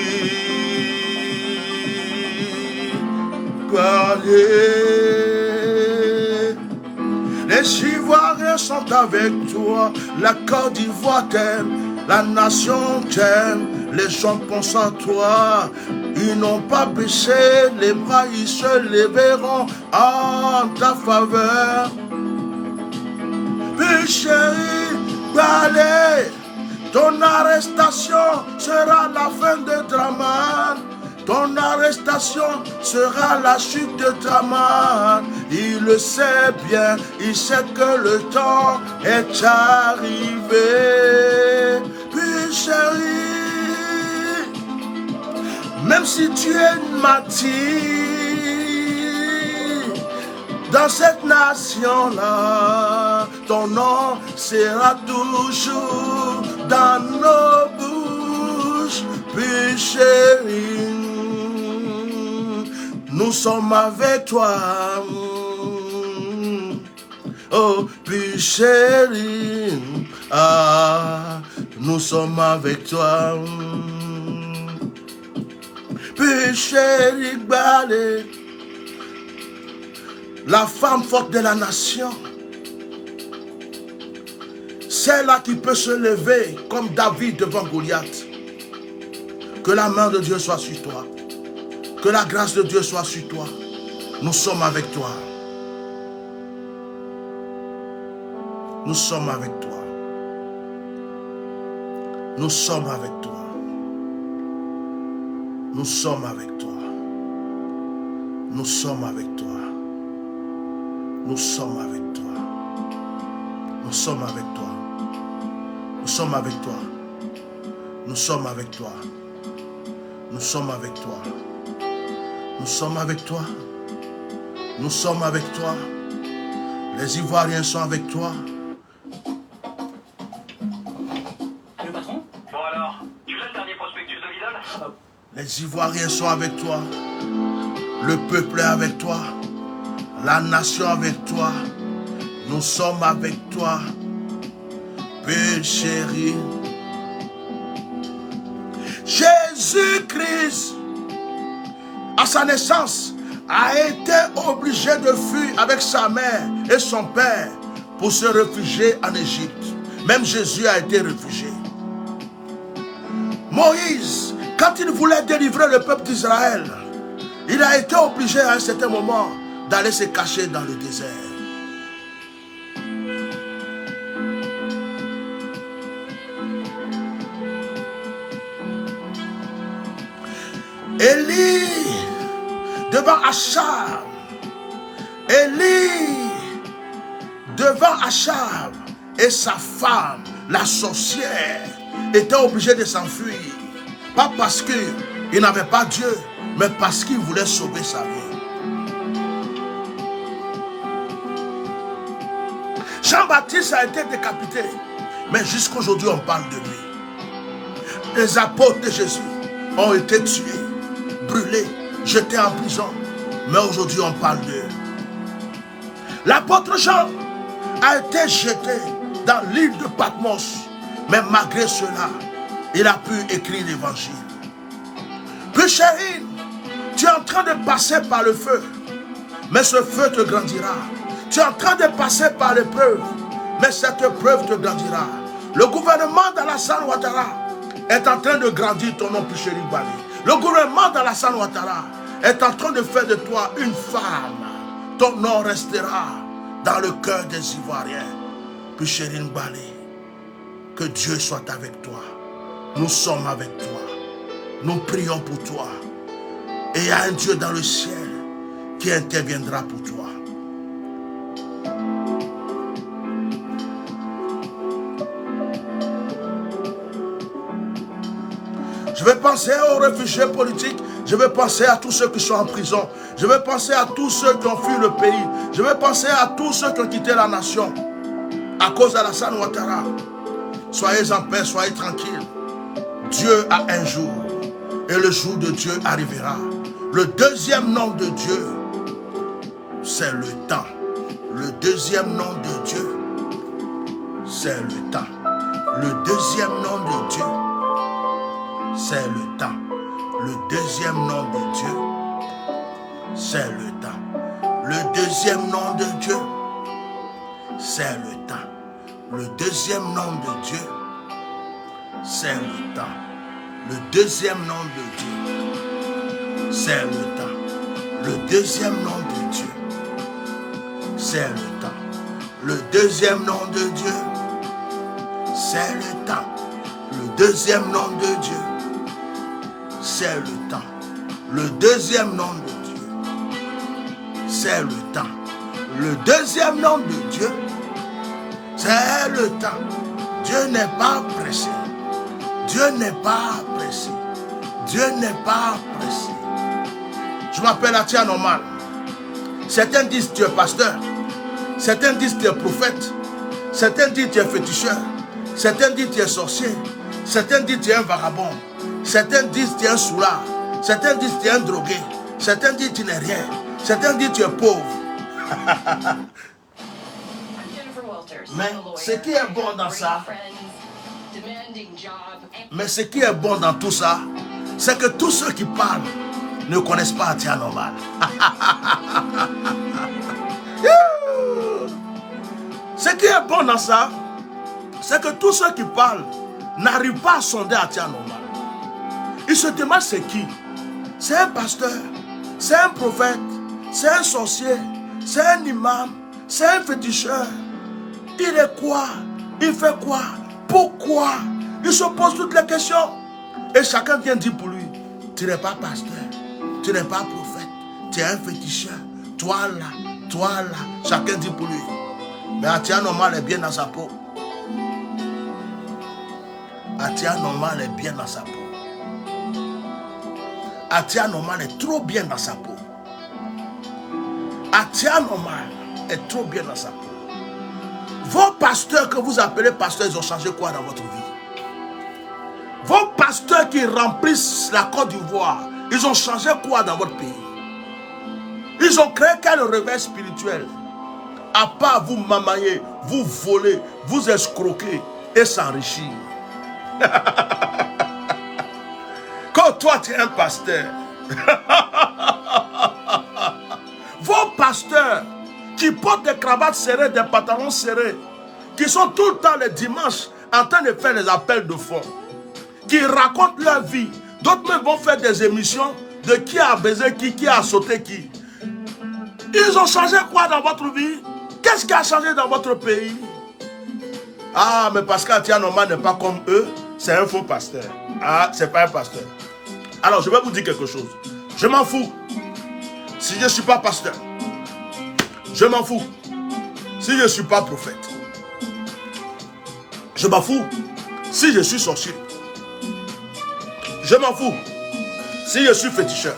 Balé. Les Ivoiriens sont avec toi, la Côte d'Ivoire t'aime, la nation t'aime, les gens pensent à toi. Ils n'ont pas baissé les bras, ils se lèveront en ta faveur. Pucherine Balé, ton arrestation sera la fin de Draman. Ton arrestation sera la chute de Draman. Il le sait bien, il sait que le temps est arrivé. Puis chérie, même si tu es une martyre, dans cette nation-là, ton nom sera toujours dans nos bouches. Puis chérie, nous sommes avec toi. Oh, puis chérie, ah, nous sommes avec toi. Puis chérie Balé, la femme forte de la nation. celle-là qui peut se lever comme David devant Goliath. Que la main de Dieu soit sur toi. Que la grâce de Dieu soit sur toi. Nous sommes avec toi. Nous sommes avec toi. Nous sommes avec toi. Nous sommes avec toi. Nous sommes avec toi. Nous sommes avec toi. Nous sommes avec toi. Nous sommes avec toi. Nous sommes avec toi. Nous sommes avec toi. Nous sommes avec toi. Nous sommes avec toi. Les Ivoiriens sont avec toi. Allô, patron? Bon alors, tu l'as le dernier prospectus de Vidal? Les Ivoiriens sont avec toi. Le peuple est avec toi. La nation avec toi. Nous sommes avec toi. Père chéri. Jésus-Christ, à sa naissance, a été obligé de fuir avec sa mère et son père pour se réfugier en Égypte. Même Jésus a été réfugié. Moïse, quand il voulait délivrer le peuple d'Israël, il a été obligé à un certain moment d'aller se cacher dans le désert. Élie, devant Achab, Élie, devant Achab et sa femme, la sorcière, étaient obligés de s'enfuir. Pas parce qu'il n'avait pas Dieu, mais parce qu'il voulait sauver sa vie. Jean-Baptiste a été décapité, mais jusqu'aujourd'hui on parle de lui. Les apôtres de Jésus ont été tués, brûlés, jetés en prison, mais aujourd'hui on parle d'eux. L'apôtre Jean a été jeté dans l'île de Patmos, mais malgré cela, il a pu écrire l'évangile. Puis chérie, tu es en train de passer par le feu, mais ce feu te grandira. Tu es en train de passer par l'épreuve, mais cette épreuve te grandira. Le gouvernement d'Alassane Ouattara est en train de grandir ton nom, Picheri Bali. Le gouvernement d'Alassane Ouattara est en train de faire de toi une femme. Ton nom restera dans le cœur des Ivoiriens. Picheri Bali, que Dieu soit avec toi. Nous sommes avec toi. Nous prions pour toi. Et il y a un Dieu dans le ciel qui interviendra pour toi. Je vais penser aux réfugiés politiques. Je vais penser à tous ceux qui sont en prison. Je vais penser à tous ceux qui ont fui le pays. Je vais penser à tous ceux qui ont quitté la nation à cause d'Alassane Ouattara. Soyez en paix, soyez tranquilles. Dieu a un jour et le jour de Dieu arrivera. Le deuxième nom de Dieu, c'est le temps. Le deuxième nom de Dieu, c'est le temps. Le deuxième nom de Dieu, c'est le temps. Le deuxième nom de Dieu, c'est le temps. Le deuxième nom de Dieu, c'est le temps. Le deuxième nom de Dieu, c'est le temps. Le deuxième nom de Dieu, c'est le temps. Le deuxième nom de Dieu, c'est le temps. Le deuxième nom de Dieu, c'est le temps. Le deuxième nom de Dieu, c'est le temps. Le deuxième nom de Dieu, c'est le temps. Le deuxième nom de Dieu, c'est le temps. Dieu n'est pas pressé. Dieu n'est pas pressé. Dieu n'est pas pressé. Je m'appelle Atia Normal. Certains disent tu es pasteur. Certains disent tu es prophète. Certains disent tu es féticheur. Certains disent tu es sorcier. Certains disent tu es un vagabond. Certains disent tu es un soulard. Certains disent tu es un drogué. Certains disent tu n'es rien. Certains disent tu es pauvre. Mais ce qui est bon dans ça, mais ce qui est bon dans tout ça, c'est que tous ceux qui parlent ne connaissent pas Atia Normal. Ce qui est bon dans ça, c'est que tous ceux qui parlent n'arrivent pas à sonder Atia normal. Ils se demandent c'est qui. C'est un pasteur, c'est un prophète, c'est un sorcier, c'est un imam, c'est un féticheur. Il est quoi? Il fait quoi? Pourquoi? Il se pose toutes les questions. Et chacun vient dire pour lui, tu n'es pas pasteur, tu n'es pas prophète, tu es un féticheur. Toi là, chacun dit pour lui. Mais Atia normal est bien dans sa peau. Atia normal est bien dans sa peau. Atia normal est trop bien dans sa peau. Atia normal est trop bien dans sa peau. Vos pasteurs que vous appelez pasteurs, ils ont changé quoi dans votre vie? Vos pasteurs qui remplissent la Côte d'Ivoire, ils ont changé quoi dans votre pays? Ils ont créé quel réveil spirituel? À part vous mamailler, vous voler, vous escroquer et s'enrichir. Quand toi tu es un pasteur, vos pasteurs qui portent des cravates serrées, des pantalons serrés, qui sont tout le temps les dimanches en train de faire les appels de fonds, qui racontent leur vie, d'autres même vont faire des émissions de qui a baisé qui a sauté qui. Ils ont changé quoi dans votre vie? Qu'est-ce qui a changé dans votre pays? Ah, mais parce qu'Atia Normal n'est pas comme eux, c'est un faux pasteur. Ah, c'est pas un pasteur. Alors, je vais vous dire quelque chose. Je m'en fous si je ne suis pas pasteur. Je m'en fous si je ne suis pas prophète. Je m'en fous si je suis sorcier. Je m'en fous si je suis féticheur.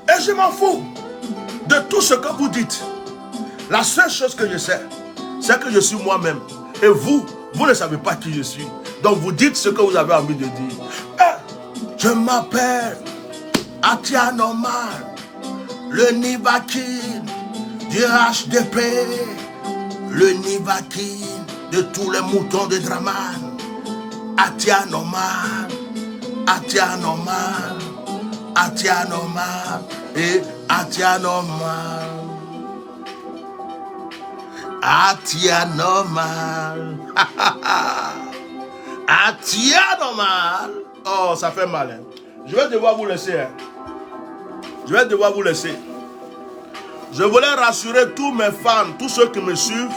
Et je m'en fous de tout ce que vous dites. La seule chose que je sais, c'est que je suis moi-même. Et vous, vous ne savez pas qui je suis. Donc vous dites ce que vous avez envie de dire. Je m'appelle Atia Normal, le Nivakin du HDP, le Nivakin de tous les moutons de Draman. Atia Normal, Atia Normal, Atia Normal et Atia Normal. Atia Normal. Atia Normal. Oh, ça fait mal. Hein. Je vais devoir vous laisser. Hein. Je vais devoir vous laisser. Je voulais rassurer tous mes fans, tous ceux qui me suivent.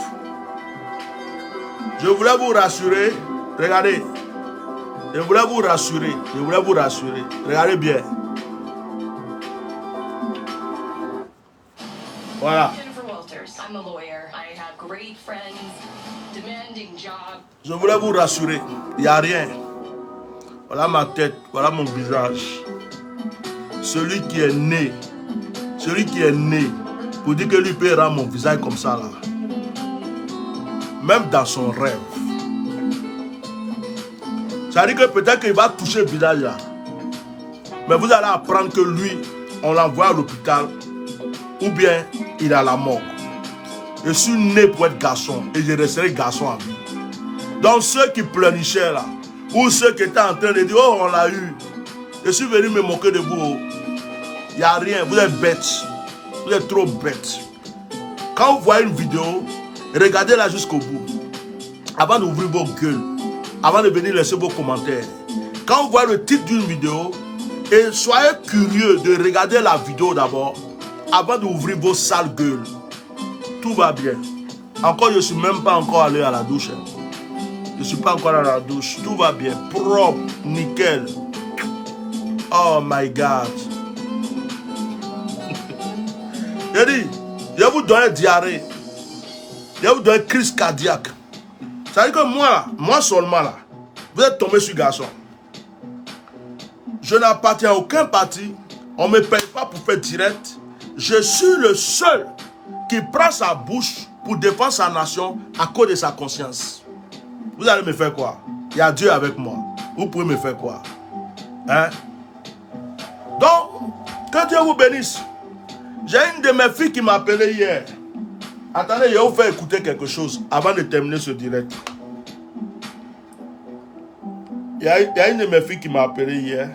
Je voulais vous rassurer. Regardez. Je voulais vous rassurer. Je voulais vous rassurer. Regardez bien. Voilà. I'm a lawyer. I have great friends, demanding job. Je voulais vous rassurer. Il n'y a rien. Voilà ma tête. Voilà mon visage. Celui qui est né. Celui qui est né. Pour dire que lui peut rendre mon visage comme ça là. Même dans son rêve. Ça veut dire que peut-être qu'il va toucher le visage là. Mais vous allez apprendre que lui, on l'envoie à l'hôpital. Ou bien il est à la mort. Je suis né pour être garçon et je resterai garçon à vie. Donc ceux qui pleurnichaient là, ou ceux qui étaient en train de dire oh on l'a eu, je suis venu me moquer de vous. Il n'y a rien, vous êtes bêtes. Vous êtes trop bêtes. Quand vous voyez une vidéo, regardez-la jusqu'au bout. Avant d'ouvrir vos gueules, avant de venir laisser vos commentaires. Quand vous voyez le titre d'une vidéo, et soyez curieux de regarder la vidéo d'abord, avant d'ouvrir vos sales gueules. Tout va bien. Encore, je ne suis même pas encore allé à la douche. Je ne suis pas encore allé à la douche. Tout va bien. Propre, nickel. Oh my God. Je dis, je vais vous donner diarrhée. Je vais vous donner crise cardiaque. Ça veut dire que moi seulement là, vous êtes tombé sur garçon. Je n'appartiens à aucun parti. On ne me paye pas pour faire direct. Je suis le seul qui prend sa bouche pour défendre sa nation à cause de sa conscience. Vous allez me faire quoi? Il y a Dieu avec moi. Vous pouvez me faire quoi? Hein? Donc, que Dieu vous bénisse. J'ai une de mes filles qui m'a appelé hier. Attendez, je vais vous faire écouter quelque chose avant de terminer ce direct. Il y a une de mes filles qui m'a appelé hier.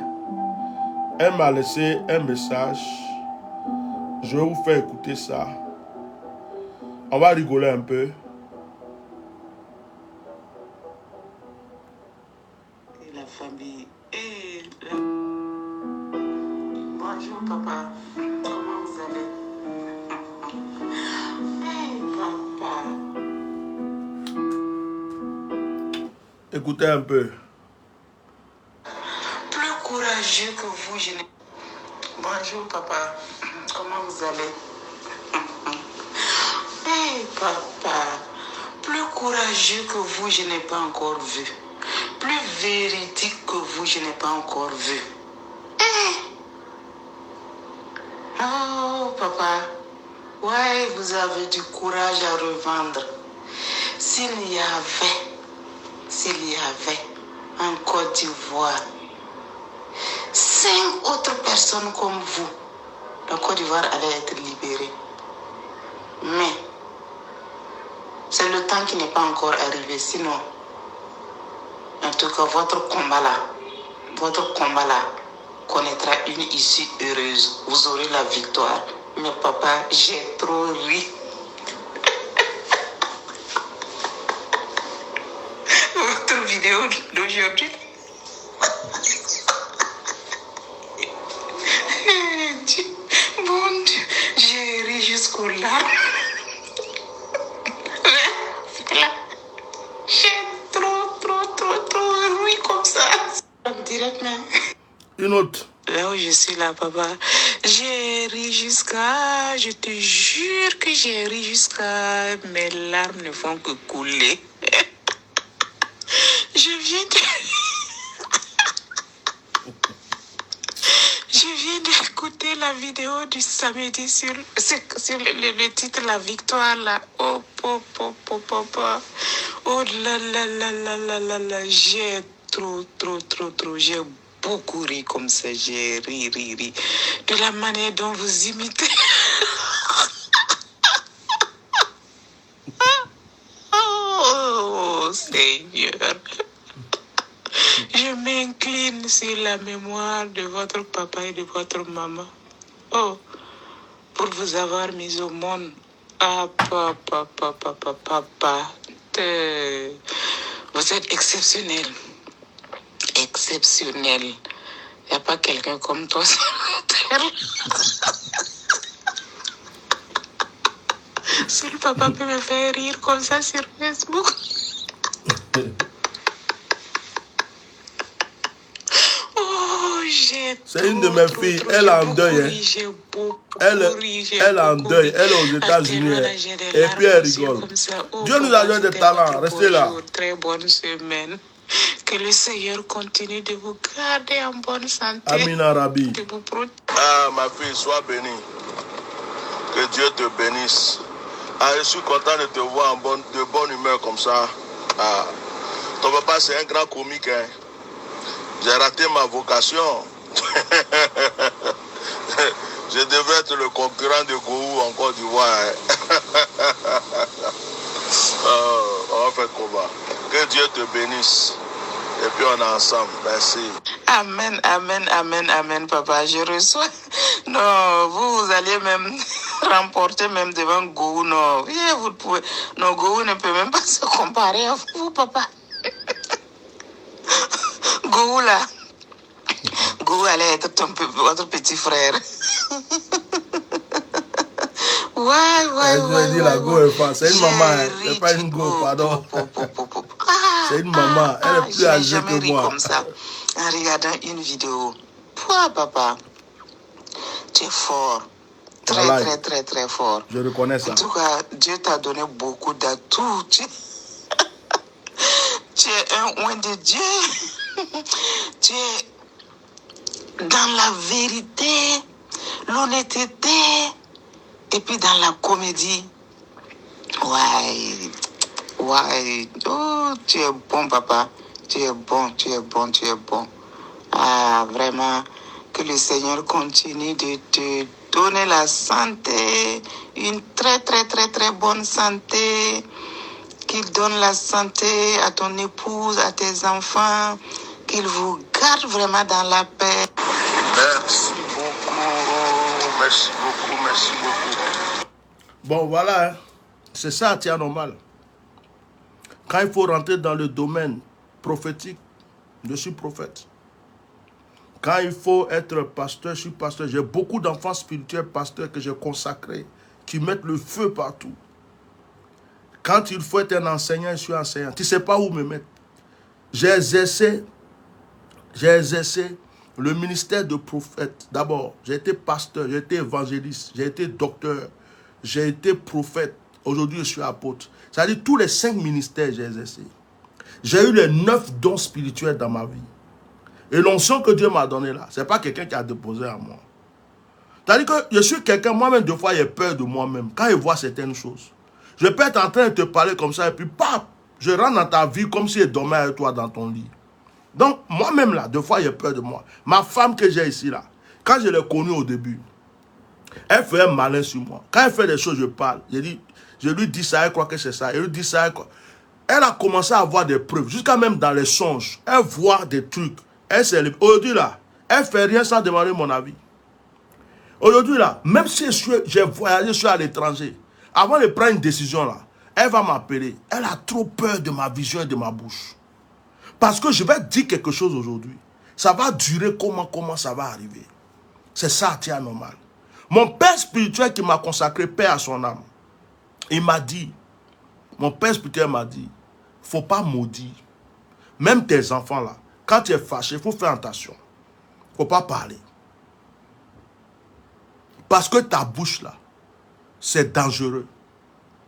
Elle m'a laissé un message. Je vais vous faire écouter ça. On va rigoler un peu. la famille. Bonjour papa, comment vous allez? Papa. Écoutez un peu. Plus courageux que vous, je n'ai... Bonjour papa, comment vous allez? Papa, plus courageux que vous, je n'ai pas encore vu. Plus véridique que vous, je n'ai pas encore vu. Oh, papa, ouais, vous avez du courage à revendre. S'il y avait en Côte d'Ivoire 5 autres personnes comme vous, la Côte d'Ivoire allait être libérée. Mais c'est le temps qui n'est pas encore arrivé. Sinon, en tout cas, votre combat là connaîtra une issue heureuse. Vous aurez la victoire. Mais papa, j'ai trop ri. Votre vidéo d'aujourd'hui. Bon Dieu, j'ai ri jusqu'aux larmes. J'ai trop ri comme ça. Direct même. Une autre. Là où je suis là, papa, j'ai ri jusqu'à... Je te jure que j'ai ri jusqu'à... Mes larmes ne font que couler. Je viens d'écouter la vidéo du samedi sur le titre La Victoire là. Oh, oh là, j'ai trop, j'ai beaucoup ri comme ça, j'ai ri. De la manière dont vous imitez. Oh, Seigneur. Je m'incline sur la mémoire de votre papa et de votre maman. Oh, pour vous avoir mis au monde. Ah, papa. Vous êtes exceptionnel. Exceptionnel. Il n'y a pas quelqu'un comme toi sur la terre. Seul papa peut me faire rire comme ça sur Facebook. C'est une de mes filles, elle est en deuil. Elle est en deuil, elle est aux États-Unis. Et puis elle rigole. Dieu nous a donné des talents, restez là. Très bonne semaine. Que le Seigneur continue de vous garder en bonne santé. Amina Rabi. Ah, ma fille, sois bénie. Que Dieu te bénisse. Ah, je suis content de te voir de bonne humeur comme ça. Ah, ton papa, c'est un grand comique. Hein. J'ai raté ma vocation. Je devais être le concurrent de Gou en Côte d'Ivoire. On va faire combat. Que Dieu te bénisse. Et puis on est ensemble. Merci. Amen, papa. Je reçois. Non, vous allez même remporter même devant Gou. Non, vous pouvez. Non, Gou ne peut même pas se comparer à vous, papa. Gou là. Gou allait être votre petit frère. Je dis la Go est pas. C'est une maman, c'est pas une Go, pardon. C'est une maman, elle est plus âgée que moi. Comme ça, en regardant une vidéo. Toi, papa, tu es fort. Très fort. Je reconnais ça. En tout cas, Dieu t'a donné beaucoup d'atouts. Tu es un oint de Dieu. Tu es dans la vérité, l'honnêteté, et puis dans la comédie. Ouais. Oh, tu es bon, papa. Tu es bon. Ah, vraiment, que le Seigneur continue de te donner la santé, une très bonne santé. Qu'il donne la santé à ton épouse, à tes enfants, qu'il vous garde vraiment dans la paix. Merci beaucoup. Bon, voilà, hein. C'est ça, tiens, normal. Quand il faut rentrer dans le domaine prophétique, Je suis prophète. Quand il faut être pasteur, je suis pasteur. J'ai beaucoup d'enfants spirituels pasteurs que j'ai consacrés, qui mettent le feu partout. Quand il faut être un enseignant, je suis enseignant. Tu ne sais pas où me mettre. J'ai exercé le ministère de prophète. D'abord, j'ai été pasteur, j'ai été évangéliste, j'ai été docteur, j'ai été prophète. Aujourd'hui, je suis apôtre. C'est-à-dire tous les 5 ministères j'ai exercé. J'ai eu les 9 dons spirituels dans ma vie. Et l'onction que Dieu m'a donnée là, ce n'est pas quelqu'un qui a déposé à moi. C'est-à-dire que je suis quelqu'un, moi-même, des fois, j'ai peur de moi-même. Quand je vois certaines choses, je peux être en train de te parler comme ça, et puis, paf, je rentre dans ta vie comme si je dormais avec toi dans ton lit. Donc, moi-même là, des fois, j'ai peur de moi. Ma femme que j'ai ici là, quand je l'ai connue au début, elle fait un malin sur moi. Quand elle fait des choses, je parle. Je lui dis ça, elle croit que c'est ça. Elle lui dit ça, elle a commencé à avoir des preuves, jusqu'à même dans les songes. Elle voit des trucs. Elle s'est libre. Aujourd'hui là, elle fait rien sans demander mon avis. Aujourd'hui là, même si j'ai voyagé, je suis à l'étranger, avant de prendre une décision là, elle va m'appeler. Elle a trop peur de ma vision et de ma bouche. Parce que je vais dire quelque chose aujourd'hui. Ça va durer comment ça va arriver. C'est ça qui est anormal. Mon père spirituel qui m'a consacré, paix à son âme, il m'a dit, mon père spirituel m'a dit, il ne faut pas maudire. Même tes enfants là, quand tu es fâché, il faut faire attention. Il ne faut pas parler. Parce que ta bouche là, c'est dangereux.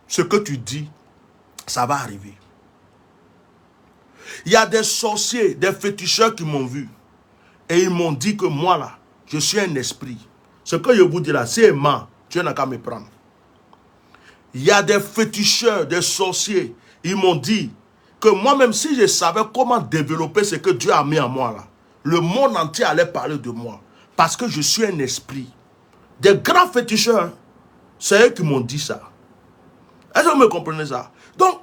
Ce que tu dis, ça va arriver. Il y a des sorciers, des féticheurs qui m'ont vu. Et ils m'ont dit que moi là, je suis un esprit. Ce que je vous dis là, c'est aimant. Dieu n'a qu'à me prendre. Il y a des féticheurs, des sorciers. Ils m'ont dit que moi-même, si je savais comment développer ce que Dieu a mis en moi là, le monde entier allait parler de moi. Parce que je suis un esprit. Des grands féticheurs, c'est eux qui m'ont dit ça. Est-ce que vous me comprenez ça? Donc,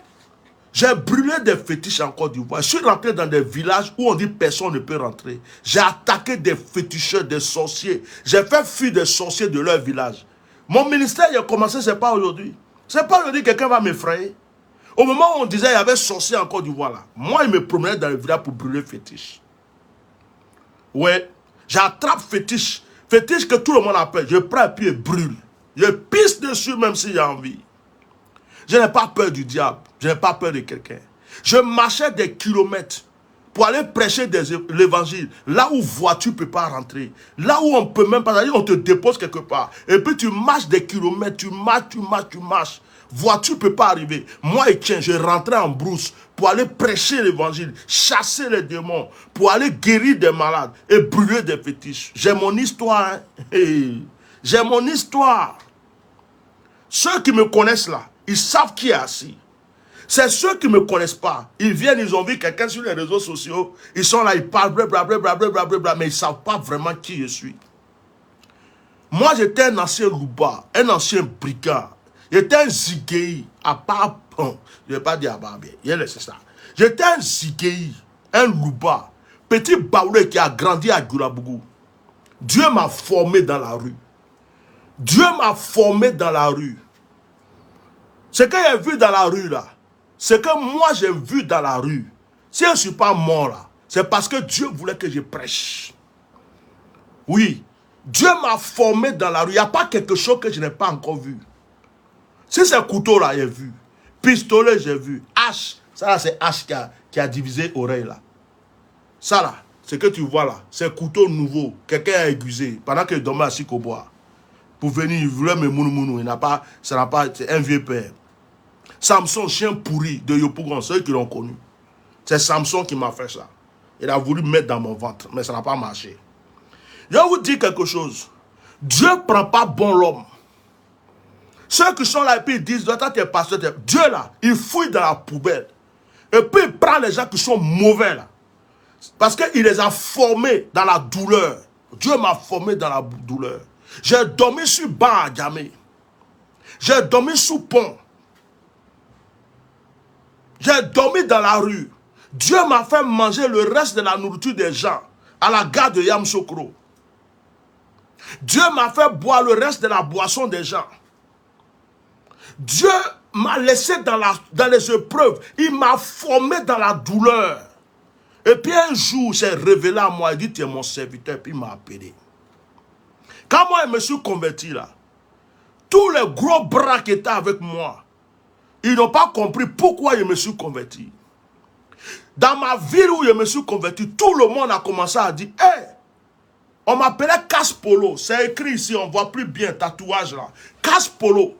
j'ai brûlé des fétiches en Côte d'Ivoire. Je suis rentré dans des villages où on dit personne ne peut rentrer. J'ai attaqué des féticheurs, des sorciers. J'ai fait fuir des sorciers de leur village. Mon ministère, il a commencé, ce n'est pas aujourd'hui. Ce n'est pas aujourd'hui que quelqu'un va m'effrayer. Au moment où on disait qu'il y avait sorciers en Côte d'Ivoire, là, moi, il me promenait dans le village pour brûler fétiches. Ouais, j'attrape fétiches. Fétiches que tout le monde appelle. Je prends et puis je brûle. Je pisse dessus même si j'ai envie. Je n'ai pas peur du diable. Je n'ai pas peur de quelqu'un. Je marchais des kilomètres pour aller prêcher l'évangile. Là où voiture ne peut pas rentrer. Là où on ne peut même pas aller, on te dépose quelque part. Et puis tu marches des kilomètres, tu marches. Voiture ne peut pas arriver. Moi, Etienne, je rentrais en brousse pour aller prêcher l'évangile, chasser les démons, pour aller guérir des malades et brûler des fétiches. J'ai mon histoire. Hein? Hey. J'ai mon histoire. Ceux qui me connaissent là, ils savent qui est assis. C'est ceux qui ne me connaissent pas. Ils viennent, ils ont vu quelqu'un sur les réseaux sociaux. Ils sont là, ils parlent, blablabla, mais ils ne savent pas vraiment qui je suis. Moi, j'étais un ancien louba, un ancien brigand. J'étais un zigéi, à part, bon, je ne vais pas dire à part bien, c'est ça. J'étais un zigéi, un louba, petit baoulé qui a grandi à Gurabougou. Dieu m'a formé dans la rue. Dieu m'a formé dans la rue. Ce que j'ai vu dans la rue là, ce que moi j'ai vu dans la rue, si je ne suis pas mort là, c'est parce que Dieu voulait que je prêche. Oui, Dieu m'a formé dans la rue. Il n'y a pas quelque chose que je n'ai pas encore vu. Si c'est couteau là, j'ai vu. Pistolet, j'ai vu. Hache, ça là c'est hache qui a divisé oreille là. Ça là, ce que tu vois là, c'est couteau nouveau. Quelqu'un a aiguisé pendant que je dormais assis au bois. Pour venir, il voulait me mounou. Ça n'a pas, c'est un vieux père. Samson, chien pourri de Yopougon, ceux qui l'ont connu. C'est Samson qui m'a fait ça. Il a voulu me mettre dans mon ventre, mais ça n'a pas marché. Je vais vous dire quelque chose. Dieu ne prend pas bon l'homme. Ceux qui sont là et puis ils disent, toi t'es pasteur, Dieu là, il fouille dans la poubelle. Et puis il prend les gens qui sont mauvais là. Parce qu'il les a formés dans la douleur. Dieu m'a formé dans la douleur. J'ai dormi sur banc à Djamé. J'ai dormi sous pont. J'ai dormi dans la rue. Dieu m'a fait manger le reste de la nourriture des gens à la gare de Yamoussoukro. Dieu m'a fait boire le reste de la boisson des gens. Dieu m'a laissé dans les épreuves. Il m'a formé dans la douleur. Et puis un jour, il s'est révélé à moi, il dit, tu es mon serviteur, puis il m'a appelé. Quand moi, je me suis converti là, tous les gros bras qui étaient avec moi, ils n'ont pas compris pourquoi je me suis converti. Dans ma ville où je me suis converti, tout le monde a commencé à dire, hey, on m'appelait Caspolo. C'est écrit ici, on ne voit plus bien, tatouage là. Caspolo.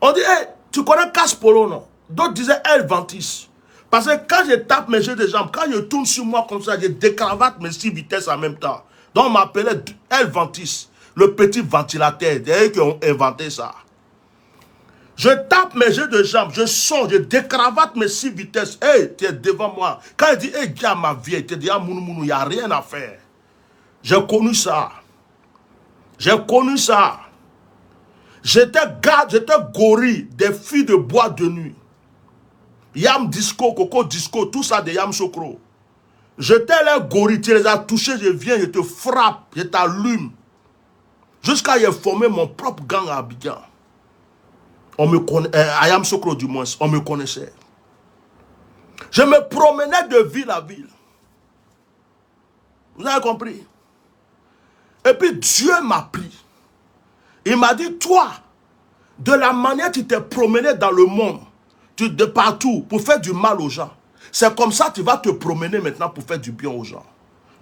On dit, hey, tu connais Caspolo, non? D'autres disaient Elventis. Parce que quand je tape mes jeux de jambes, quand je tourne sur moi comme ça, je décravate mes 6 vitesses en même temps. Donc on m'appelait Elventis, le petit ventilateur. C'est eux qui ont inventé ça. Je tape mes jeux de jambes, je sors, je décravate mes 6 vitesses. Hey, tu es devant moi. Quand il dit, hey, gars, ma vieille, tu dis, ah, mounou, il n'y a rien à faire. J'ai connu ça. J'ai connu ça. J'étais gorille des filles de boîte de nuit. Yam disco, coco disco, tout ça de Yam Sokro. J'étais les gorilles, tu les as touchés, je viens, je te frappe, je t'allume. Jusqu'à ce que j'ai formé mon propre gang à Abidjan. On me connaît, à Yam Sokro du moins, on me connaissait. Je me promenais de ville à ville. Vous avez compris? Et puis Dieu m'a pris. Il m'a dit, toi, de la manière que tu t'es promené dans le monde, de partout, pour faire du mal aux gens, c'est comme ça que tu vas te promener maintenant pour faire du bien aux gens.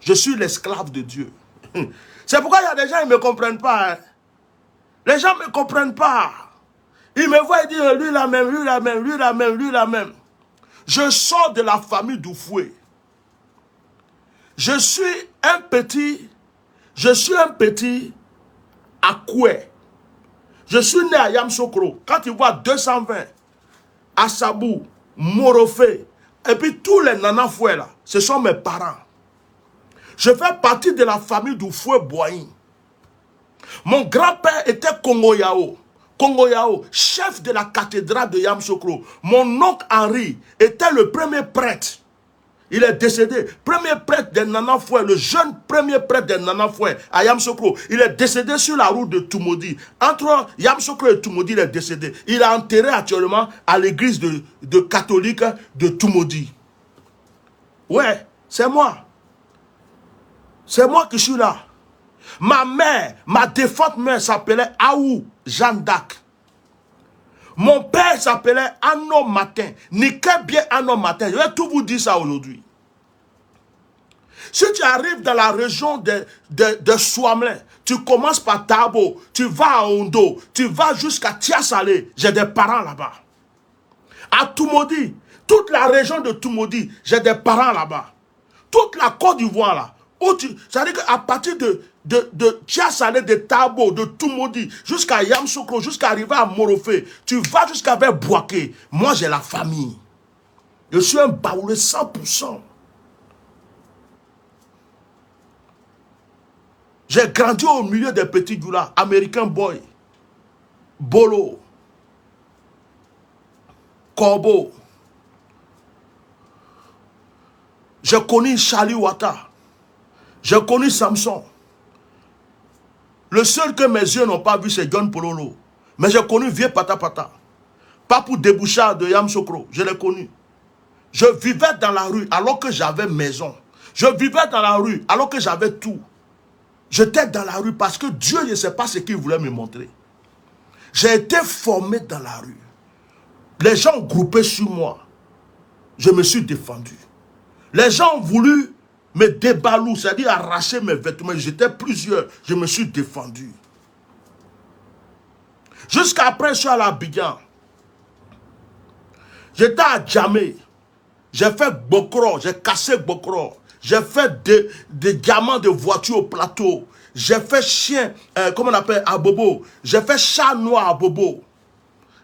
Je suis l'esclave de Dieu. C'est pourquoi il y a des gens qui ne me comprennent pas. Hein. Les gens ne me comprennent pas. Ils me voient et disent, lui la même, lui la même, lui la même, lui la même. Je sors de la famille d'Oufoué. Je suis un petit Akoué. Je suis né à Yamsokro. Quand tu vois 220, Assabou, Morofé, et puis tous les nanafoués là, ce sont mes parents. Je fais partie de la famille d'Oufoué Boaïn. Mon grand-père était Kongoyao. Kongoyao, chef de la cathédrale de Yamsokro. Mon oncle Henri était le premier prêtre. Il est décédé. Premier prêtre des Nanafoué, le jeune premier prêtre des Nanafoué à Yamsokro. Il est décédé sur la route de Tumodi. Entre Yamsokro et Tumodi, il est décédé. Il est enterré actuellement à l'église de catholique de Tumodi. Ouais, c'est moi. C'est moi qui suis là. Ma mère, ma défunte mère s'appelait Aou Jeanne d'Arc. Mon père s'appelait Anno Matin. Niquez bien Anno Matin. Je vais tout vous dire ça aujourd'hui. Si tu arrives dans la région de Souamelin, tu commences par Tabo, tu vas à Ondo, tu vas jusqu'à Tiasalé. J'ai des parents là-bas. À Tumodi, toute la région de Tumodi, j'ai des parents là-bas. Toute la Côte d'Ivoire là. C'est-à-dire qu'à partir de Tiasalé, de Tabo, de Tumodi, jusqu'à Yamsokro, jusqu'à arriver à Morofé, tu vas jusqu'à vers Boaké. Moi, j'ai la famille. Je suis un Baoulé 100%. J'ai grandi au milieu des petits goulas, American Boy, Bolo, Korbo. J'ai connu Charlie Wata. J'ai connu Samson. Le seul que mes yeux n'ont pas vu, c'est John Pololo. Mais j'ai connu Vieux Pata Pata. Papou Débouchard de Yamsokro. Je l'ai connu. Je vivais dans la rue alors que j'avais maison. Je vivais dans la rue alors que j'avais tout. J'étais dans la rue parce que Dieu ne sait pas ce qu'il voulait me montrer. J'ai été formé dans la rue. Les gens groupaient sur moi. Je me suis défendu. Les gens ont voulu me débalou, c'est-à-dire arracher mes vêtements. J'étais plusieurs. Je me suis défendu. Jusqu'à après, je suis allé à Abidjan. J'étais à Djamé. J'ai fait Bokro. J'ai cassé Bokro. J'ai fait des diamants de voiture au plateau. J'ai fait chien, comment on appelle, à Bobo. J'ai fait chat noir à Bobo.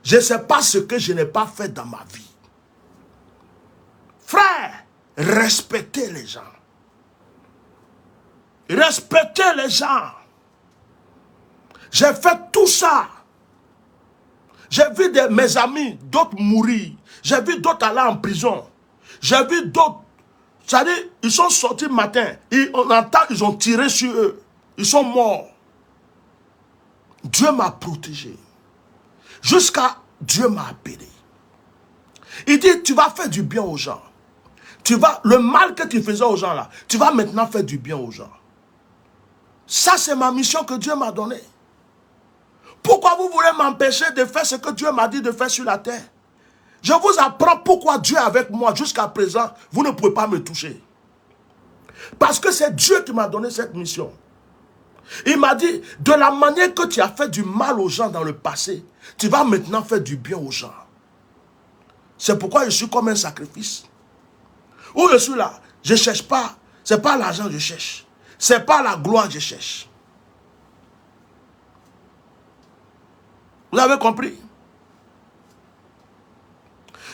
Je ne sais pas ce que je n'ai pas fait dans ma vie. Frère, respectez les gens. Respectez les gens. J'ai fait tout ça. J'ai vu mes amis, d'autres mourir. J'ai vu d'autres aller en prison. J'ai vu d'autres. C'est-à-dire, ils sont sortis le matin. On entend, ils ont tiré sur eux. Ils sont morts. Dieu m'a protégé. Jusqu'à Dieu m'a appelé. Il dit, tu vas faire du bien aux gens. le mal que tu faisais aux gens là, tu vas maintenant faire du bien aux gens. Ça, c'est ma mission que Dieu m'a donnée. Pourquoi vous voulez m'empêcher de faire ce que Dieu m'a dit de faire sur la terre? Je vous apprends pourquoi Dieu est avec moi jusqu'à présent. Vous ne pouvez pas me toucher. Parce que c'est Dieu qui m'a donné cette mission. Il m'a dit, de la manière que tu as fait du mal aux gens dans le passé, tu vas maintenant faire du bien aux gens. C'est pourquoi je suis comme un sacrifice. Où je suis là, je ne cherche pas. Ce n'est pas l'argent que je cherche. Ce n'est pas la gloire que je cherche. Vous avez compris?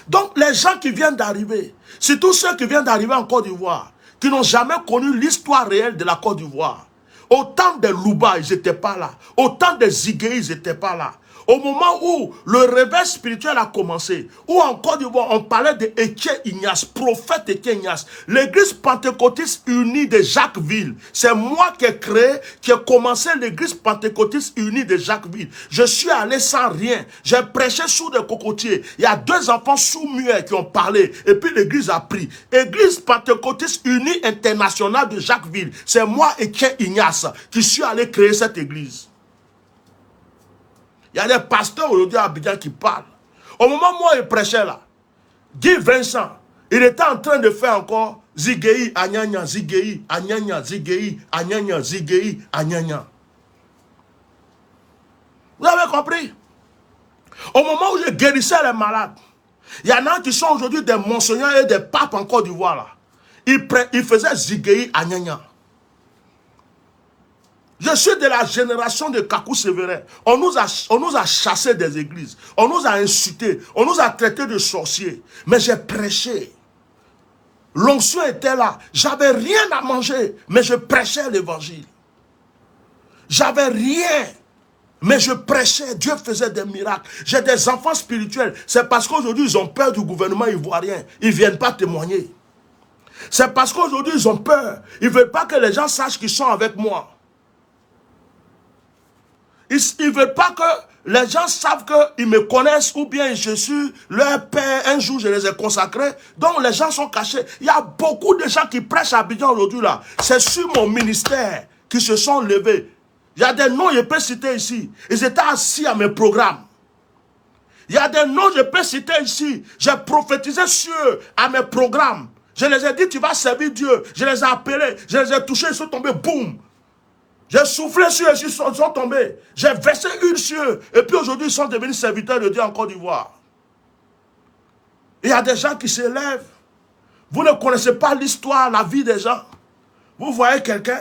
Donc les gens qui viennent d'arriver, c'est tous ceux qui viennent d'arriver en Côte d'Ivoire, qui n'ont jamais connu l'histoire réelle de la Côte d'Ivoire. Au temps des Louba, ils n'étaient pas là. Au temps des Zigué, ils n'étaient pas là. Au moment où le réveil spirituel a commencé, où en Côte d'Ivoire, on parlait de Étienne Ignace, prophète Étienne Ignace, l'église pentecôtiste unie de Jacquesville. C'est moi qui ai créé, qui ai commencé l'église pentecôtiste unie de Jacquesville. Je suis allé sans rien. J'ai prêché sous des cocotiers. Il y a 2 enfants sous-muets qui ont parlé. Et puis l'église a pris. Église pentecôtiste unie internationale de Jacquesville. C'est moi, Étienne Ignace, qui suis allé créer cette église. Il y a des pasteurs aujourd'hui à Abidjan qui parlent. Au moment où moi je prêchais là, Guy Vincent, il était en train de faire encore Zigei, Agnagna, Zigei, Agnagna, Zigei, Agnagna, Zigei, Agnagna. Vous avez compris? Au moment où je guérissais les malades, il y en a qui sont aujourd'hui des monseigneurs et des papes en Côte d'Ivoire là. Ils faisaient Zigei, Agnagna. Je suis de la génération de Kakou Sévérin. On nous a chassés des églises. On nous a insultés. On nous a traités de sorciers. Mais j'ai prêché. L'onction était là. J'avais rien à manger. Mais je prêchais l'évangile. J'avais rien. Mais je prêchais. Dieu faisait des miracles. J'ai des enfants spirituels. C'est parce qu'aujourd'hui, ils ont peur du gouvernement ivoirien. Ils ne viennent pas témoigner. C'est parce qu'aujourd'hui, ils ont peur. Ils ne veulent pas que les gens sachent qu'ils sont avec moi. Ils ne veulent pas que les gens savent qu'ils me connaissent ou bien je suis leur père. Un jour, je les ai consacrés. Donc, les gens sont cachés. Il y a beaucoup de gens qui prêchent à Abidjan aujourd'hui là. C'est sur mon ministère qui se sont levés. Il y a des noms, je peux citer ici. Ils étaient assis à mes programmes. Il y a des noms, je peux citer ici. J'ai prophétisé sur eux à mes programmes. Je les ai dit, tu vas servir Dieu. Je les ai appelés, je les ai touchés, ils sont tombés, boum. J'ai soufflé sur eux, ils sont tombés. J'ai versé une sur eux. Et puis aujourd'hui, ils sont devenus serviteurs de Dieu en Côte d'Ivoire. Il y a des gens qui se lèvent. Vous ne connaissez pas l'histoire, la vie des gens. Vous voyez quelqu'un,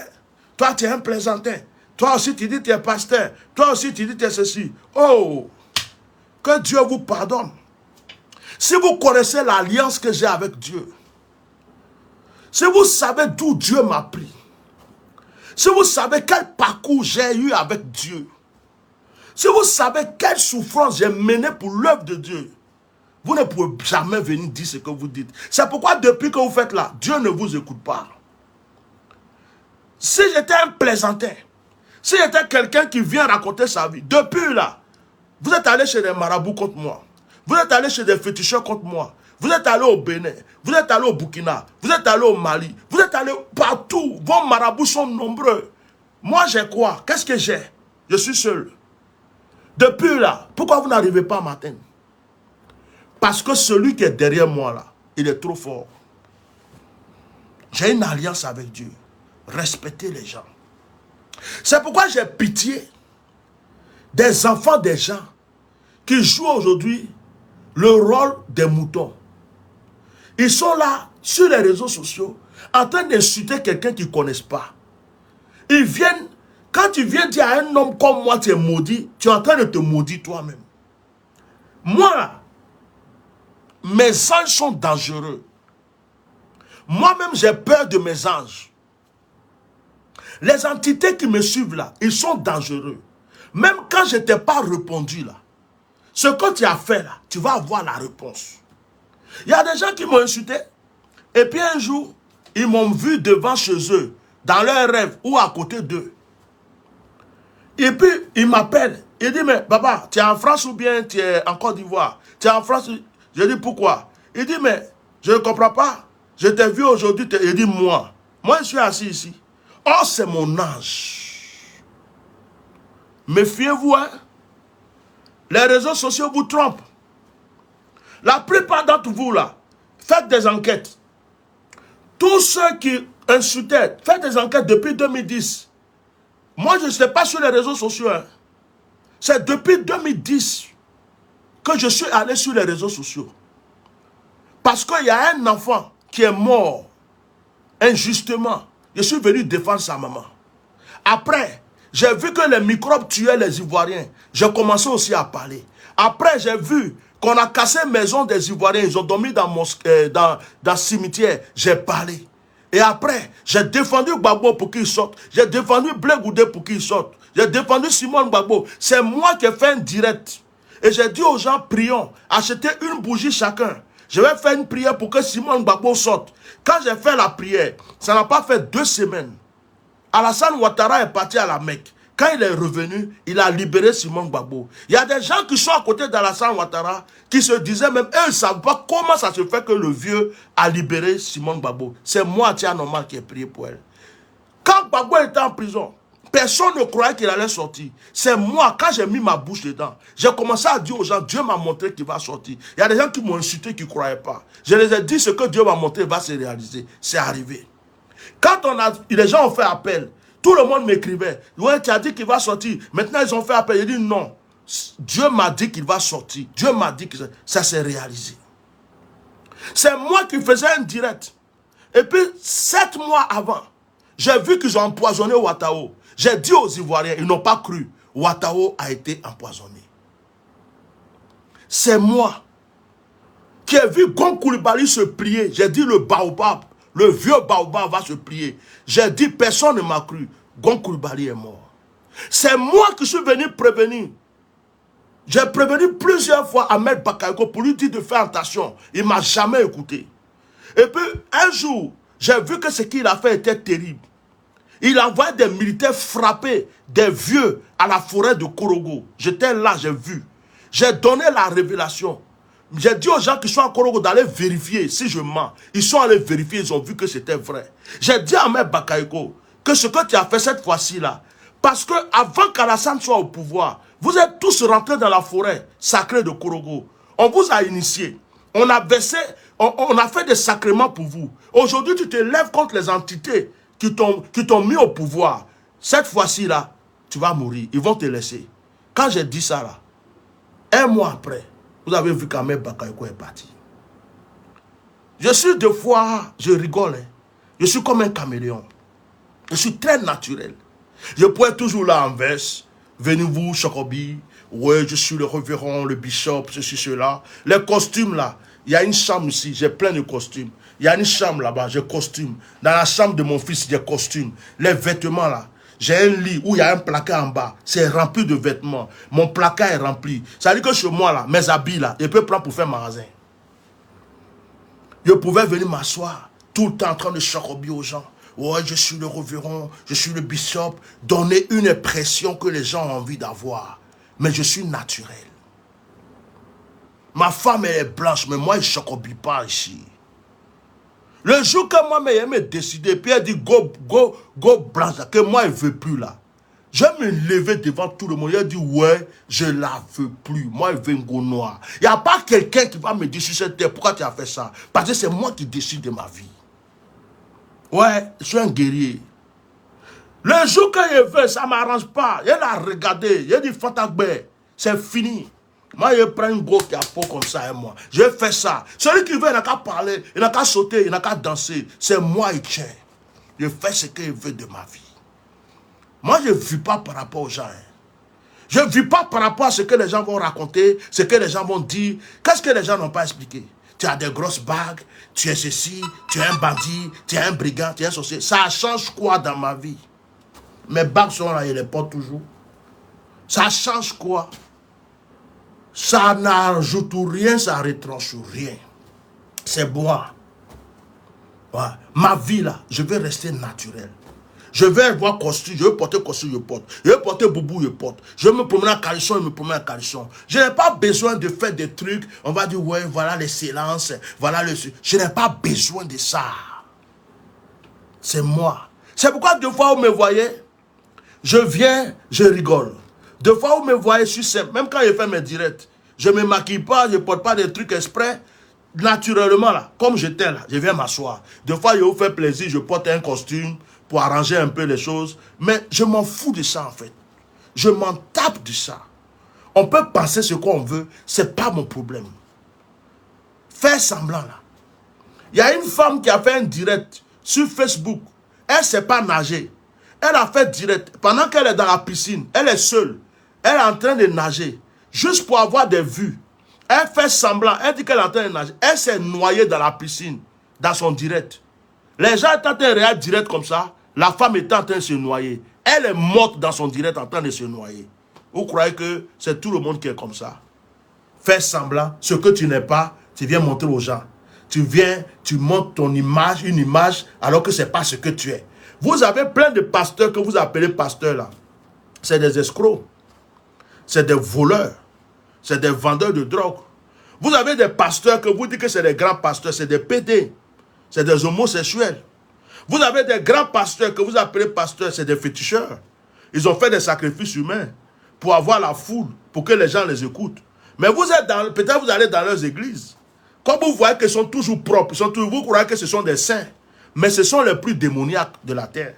toi tu es un plaisantin. Toi aussi tu dis tu es pasteur. Toi aussi tu dis tu es ceci. Oh, que Dieu vous pardonne. Si vous connaissez l'alliance que j'ai avec Dieu, si vous savez d'où Dieu m'a pris, si vous savez quel parcours j'ai eu avec Dieu, si vous savez quelle souffrance j'ai menée pour l'œuvre de Dieu, vous ne pouvez jamais venir dire ce que vous dites. C'est pourquoi depuis que vous faites là, Dieu ne vous écoute pas. Si j'étais un plaisantin, si j'étais quelqu'un qui vient raconter sa vie, depuis là, vous êtes allé chez des marabouts contre moi, vous êtes allé chez des féticheurs contre moi, vous êtes allé au Bénin, vous êtes allé au Burkina, vous êtes allé au Mali, vous êtes allé partout. Vos marabouts sont nombreux. Moi, j'ai quoi? Qu'est-ce que j'ai? Je suis seul. Depuis là, pourquoi vous n'arrivez pas à m'atteindre? Parce que celui qui est derrière moi là, il est trop fort. J'ai une alliance avec Dieu. Respectez les gens. C'est pourquoi j'ai pitié des enfants des gens qui jouent aujourd'hui le rôle des moutons. Ils sont là, sur les réseaux sociaux, en train d'insulter quelqu'un qu'ils ne connaissent pas. Ils viennent, quand tu viens dire à un homme comme moi, tu es maudit, tu es en train de te maudire toi-même. Moi, mes anges sont dangereux. Moi-même, j'ai peur de mes anges. Les entités qui me suivent là, ils sont dangereux. Même quand je ne t'ai pas répondu là, ce que tu as fait là, tu vas avoir la réponse. Il y a des gens qui m'ont insulté. Et puis un jour, ils m'ont vu devant chez eux, dans leur rêve ou à côté d'eux. Et puis, ils m'appellent. Ils disent, mais papa, tu es en France ou bien tu es en Côte d'Ivoire? Tu es en France? Je dis, pourquoi? Il dit, mais je ne comprends pas. Je t'ai vu aujourd'hui, il dit moi. Moi, je suis assis ici. Oh, c'est mon âge. Méfiez-vous, hein. Les réseaux sociaux vous trompent. La plupart d'entre vous, là, faites des enquêtes. Tous ceux qui insultaient, faites des enquêtes depuis 2010. Moi, je ne sais pas sur les réseaux sociaux. Hein. C'est depuis 2010 que je suis allé sur les réseaux sociaux. Parce qu'il y a un enfant qui est mort injustement. Je suis venu défendre sa maman. Après, j'ai vu que les microbes tuaient les Ivoiriens. J'ai commencé aussi à parler. Après, j'ai vu qu'on a cassé la maison des Ivoiriens. Ils ont dormi dans le cimetière. J'ai parlé. Et après, j'ai défendu Gbagbo pour qu'il sorte. J'ai défendu Blé Goudé pour qu'il sorte. J'ai défendu Simone Gbagbo. C'est moi qui ai fait un direct. Et j'ai dit aux gens, prions, achetez une bougie chacun. Je vais faire une prière pour que Simone Gbagbo sorte. Quand j'ai fait la prière, ça n'a pas fait 2 semaines. Alassane Ouattara est parti à la Mecque. Quand il est revenu, il a libéré Simone Gbagbo. Il y a des gens qui sont à côté d'Alassane Ouattara qui se disaient même, eux, ils ne savent pas comment ça se fait que le vieux a libéré Simone Gbagbo. C'est moi, Tia Normal, qui ai prié pour elle. Quand Gbagbo était en prison, personne ne croyait qu'il allait sortir. C'est moi, quand j'ai mis ma bouche dedans, j'ai commencé à dire aux gens, Dieu m'a montré qu'il va sortir. Il y a des gens qui m'ont insulté, qui ne croyaient pas. Je les ai dit, ce que Dieu m'a montré va se réaliser. C'est arrivé. Quand les gens ont fait appel, tout le monde m'écrivait. Ouais, tu as dit qu'il va sortir. Maintenant, ils ont fait appel. J'ai dit non. Dieu m'a dit qu'il va sortir. Dieu m'a dit que ça s'est réalisé. C'est moi qui faisais un direct. Et puis, 7 mois avant, j'ai vu qu'ils ont empoisonné Ouattao. J'ai dit aux Ivoiriens, ils n'ont pas cru. Ouattao a été empoisonné. C'est moi qui ai vu Gon Coulibaly se plier. J'ai dit le baobab. Le vieux baobab va se plier. J'ai dit, personne ne m'a cru. Gon Coulibaly est mort. C'est moi qui suis venu prévenir. J'ai prévenu plusieurs fois Ahmed Bakayoko pour lui dire de faire attention. Il ne m'a jamais écouté. Et puis, un jour, j'ai vu que ce qu'il a fait était terrible. Il a envoyé des militaires frapper des vieux à la forêt de Korogo. J'étais là, j'ai vu. J'ai donné la révélation. J'ai dit aux gens qui sont à Korogo d'aller vérifier si je mens. Ils sont allés vérifier, ils ont vu que c'était vrai. J'ai dit à Ahmed Bakayoko que ce que tu as fait cette fois-ci là, parce que avant qu'Alassane soit au pouvoir, vous êtes tous rentrés dans la forêt sacrée de Korogo. On vous a initié. On a versé, on a fait des sacrements pour vous. Aujourd'hui, tu te lèves contre les entités qui t'ont mis au pouvoir. Cette fois-ci là, tu vas mourir. Ils vont te laisser. Quand j'ai dit ça là, 1 mois après, vous avez vu qu'Ahmed Bakayoko est parti. Je suis deux fois, je rigole. Hein. Je suis comme un caméléon. Je suis très naturel. Je peux être toujours là en verse. Venez-vous, Chocobi. Ouais, je suis le révérend, le bishop, ceci, cela. Les costumes là, il y a une chambre ici, j'ai plein de costumes. Il y a une chambre là-bas, j'ai costume. Dans la chambre de mon fils, j'ai costume. Les vêtements là. J'ai un lit où il y a un placard en bas. C'est rempli de vêtements. Mon placard est rempli. Ça veut dire que chez moi, là, mes habits, là, je peux prendre pour faire magasin. Je pouvais venir m'asseoir tout le temps en train de chocobi aux gens. Ouais, je suis le révérend, je suis le bishop. Donner une impression que les gens ont envie d'avoir. Mais je suis naturel. Ma femme, elle est blanche, mais moi, je ne chocobi pas ici. Le jour que moi, je me décidé, puis elle dit, go blanche, que moi, elle ne veut plus là. Je me lever devant tout le monde, elle dit, ouais, je ne la veux plus. Moi, je veux un go noir. Il n'y a pas quelqu'un qui va me dire sur cette terre, pourquoi tu as fait ça? Parce que c'est moi qui décide de ma vie. Ouais, je suis un guerrier. Le jour que je veux, ça ne m'arrange pas. Il a regardé, il dit, Fatagbe, c'est fini. Moi, je prends une go qui a faux comme ça et moi. Je fais ça. Celui qui veut, il n'a qu'à parler, il n'a qu'à sauter, il n'a qu'à danser. C'est moi qui tiens. Je fais ce qu'il veut de ma vie. Moi, je ne vis pas par rapport aux gens. Hein. Je ne vis pas par rapport à ce que les gens vont raconter, ce que les gens vont dire. Qu'est-ce que les gens n'ont pas expliqué? Tu as des grosses bagues, tu es ceci, tu es un bandit, tu es un brigand, tu es un sorcier. Ça change quoi dans ma vie? Mes bagues sont là, je les porte toujours. Ça change quoi? Ça n'ajoute rien, ça retranche rien. C'est moi. Ouais. Ma vie là, je vais rester naturel. Je vais voir costume, je veux porter costume, je porte. Je veux porter boubou, je porte. Je veux me promener en caleçon, je me promène en caleçon. Je n'ai pas besoin de faire des trucs. On va dire, ouais, voilà l'excellence, voilà le... Je n'ai pas besoin de ça. C'est moi. C'est pourquoi deux fois vous me voyez, je viens, je rigole. Deux fois vous me voyez, je suis simple. Même quand je fais mes directs, je ne me maquille pas, je ne porte pas des trucs exprès. Naturellement, là, comme j'étais là, je viens m'asseoir. Des fois, je vous fais plaisir, je porte un costume pour arranger un peu les choses. Mais je m'en fous de ça, en fait. Je m'en tape de ça. On peut penser ce qu'on veut, ce n'est pas mon problème. Faire semblant, là. Il y a une femme qui a fait un direct sur Facebook. Elle ne sait pas nager. Elle a fait direct. Pendant qu'elle est dans la piscine, elle est seule. Elle est en train de nager. Juste pour avoir des vues. Elle fait semblant, elle dit qu'elle est en train de nager. Elle s'est noyée dans la piscine, dans son direct. Les gens étaient en train de regarder direct comme ça. La femme était en train de se noyer. Elle est morte dans son direct en train de se noyer. Vous croyez que c'est tout le monde qui est comme ça? Fais semblant, ce que tu n'es pas, tu viens montrer aux gens. Tu viens, tu montres ton image, une image, alors que ce n'est pas ce que tu es. Vous avez plein de pasteurs que vous appelez pasteurs là. C'est des escrocs. C'est des voleurs. C'est des vendeurs de drogue. Vous avez des pasteurs que vous dites que c'est des grands pasteurs, c'est des PD, c'est des homosexuels. Vous avez des grands pasteurs que vous appelez pasteurs, c'est des féticheurs. Ils ont fait des sacrifices humains pour avoir la foule, pour que les gens les écoutent. Mais vous êtes dans, peut-être vous allez dans leurs églises. Comme vous voyez qu'ils sont toujours propres, vous croyez que ce sont des saints, mais ce sont les plus démoniaques de la terre.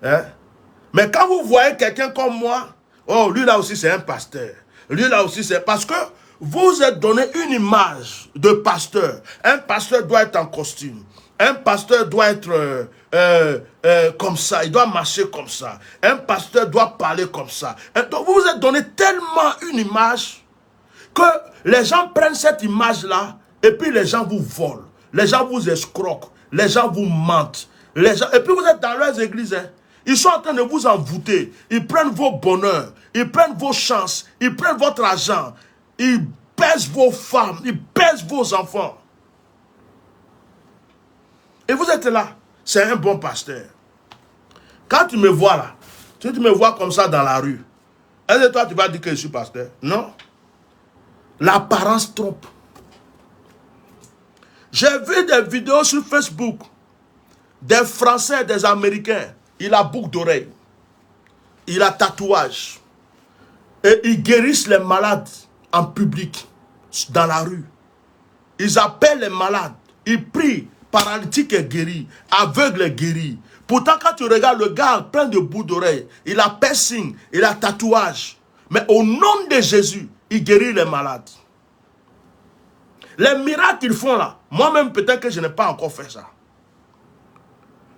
Hein? Mais quand vous voyez quelqu'un comme moi, oh, lui là aussi c'est un pasteur. Lui là aussi c'est parce que vous êtes donné une image de pasteur. Un pasteur doit être en costume. Un pasteur doit être comme ça. Il doit marcher comme ça. Un pasteur doit parler comme ça. Donc vous vous êtes donné tellement une image que les gens prennent cette image-là et puis les gens vous volent. Les gens vous escroquent. Les gens vous mentent. Les gens... Et puis vous êtes dans leurs églises. Hein. Ils sont en train de vous envoûter. Ils prennent vos bonheurs. Ils prennent vos chances. Ils prennent votre argent. Ils baissent vos femmes. Ils baissent vos enfants. Et vous êtes là. C'est un bon pasteur. Quand tu me vois là, si tu me vois comme ça dans la rue, est-ce que toi tu vas dire que je suis pasteur? Non. L'apparence trompe. J'ai vu des vidéos sur Facebook. Des Français, des Américains. Il a boucle d'oreille. Il a tatouage. Et ils guérissent les malades en public, dans la rue. Ils appellent les malades. Ils prient. Paralytique est guéri. Aveugle est guéri. Pourtant, quand tu regardes le gars plein de boucles d'oreille, il a piercing, il a tatouage. Mais au nom de Jésus, il guérit les malades. Les miracles qu'ils font là, moi-même peut-être que je n'ai pas encore fait ça.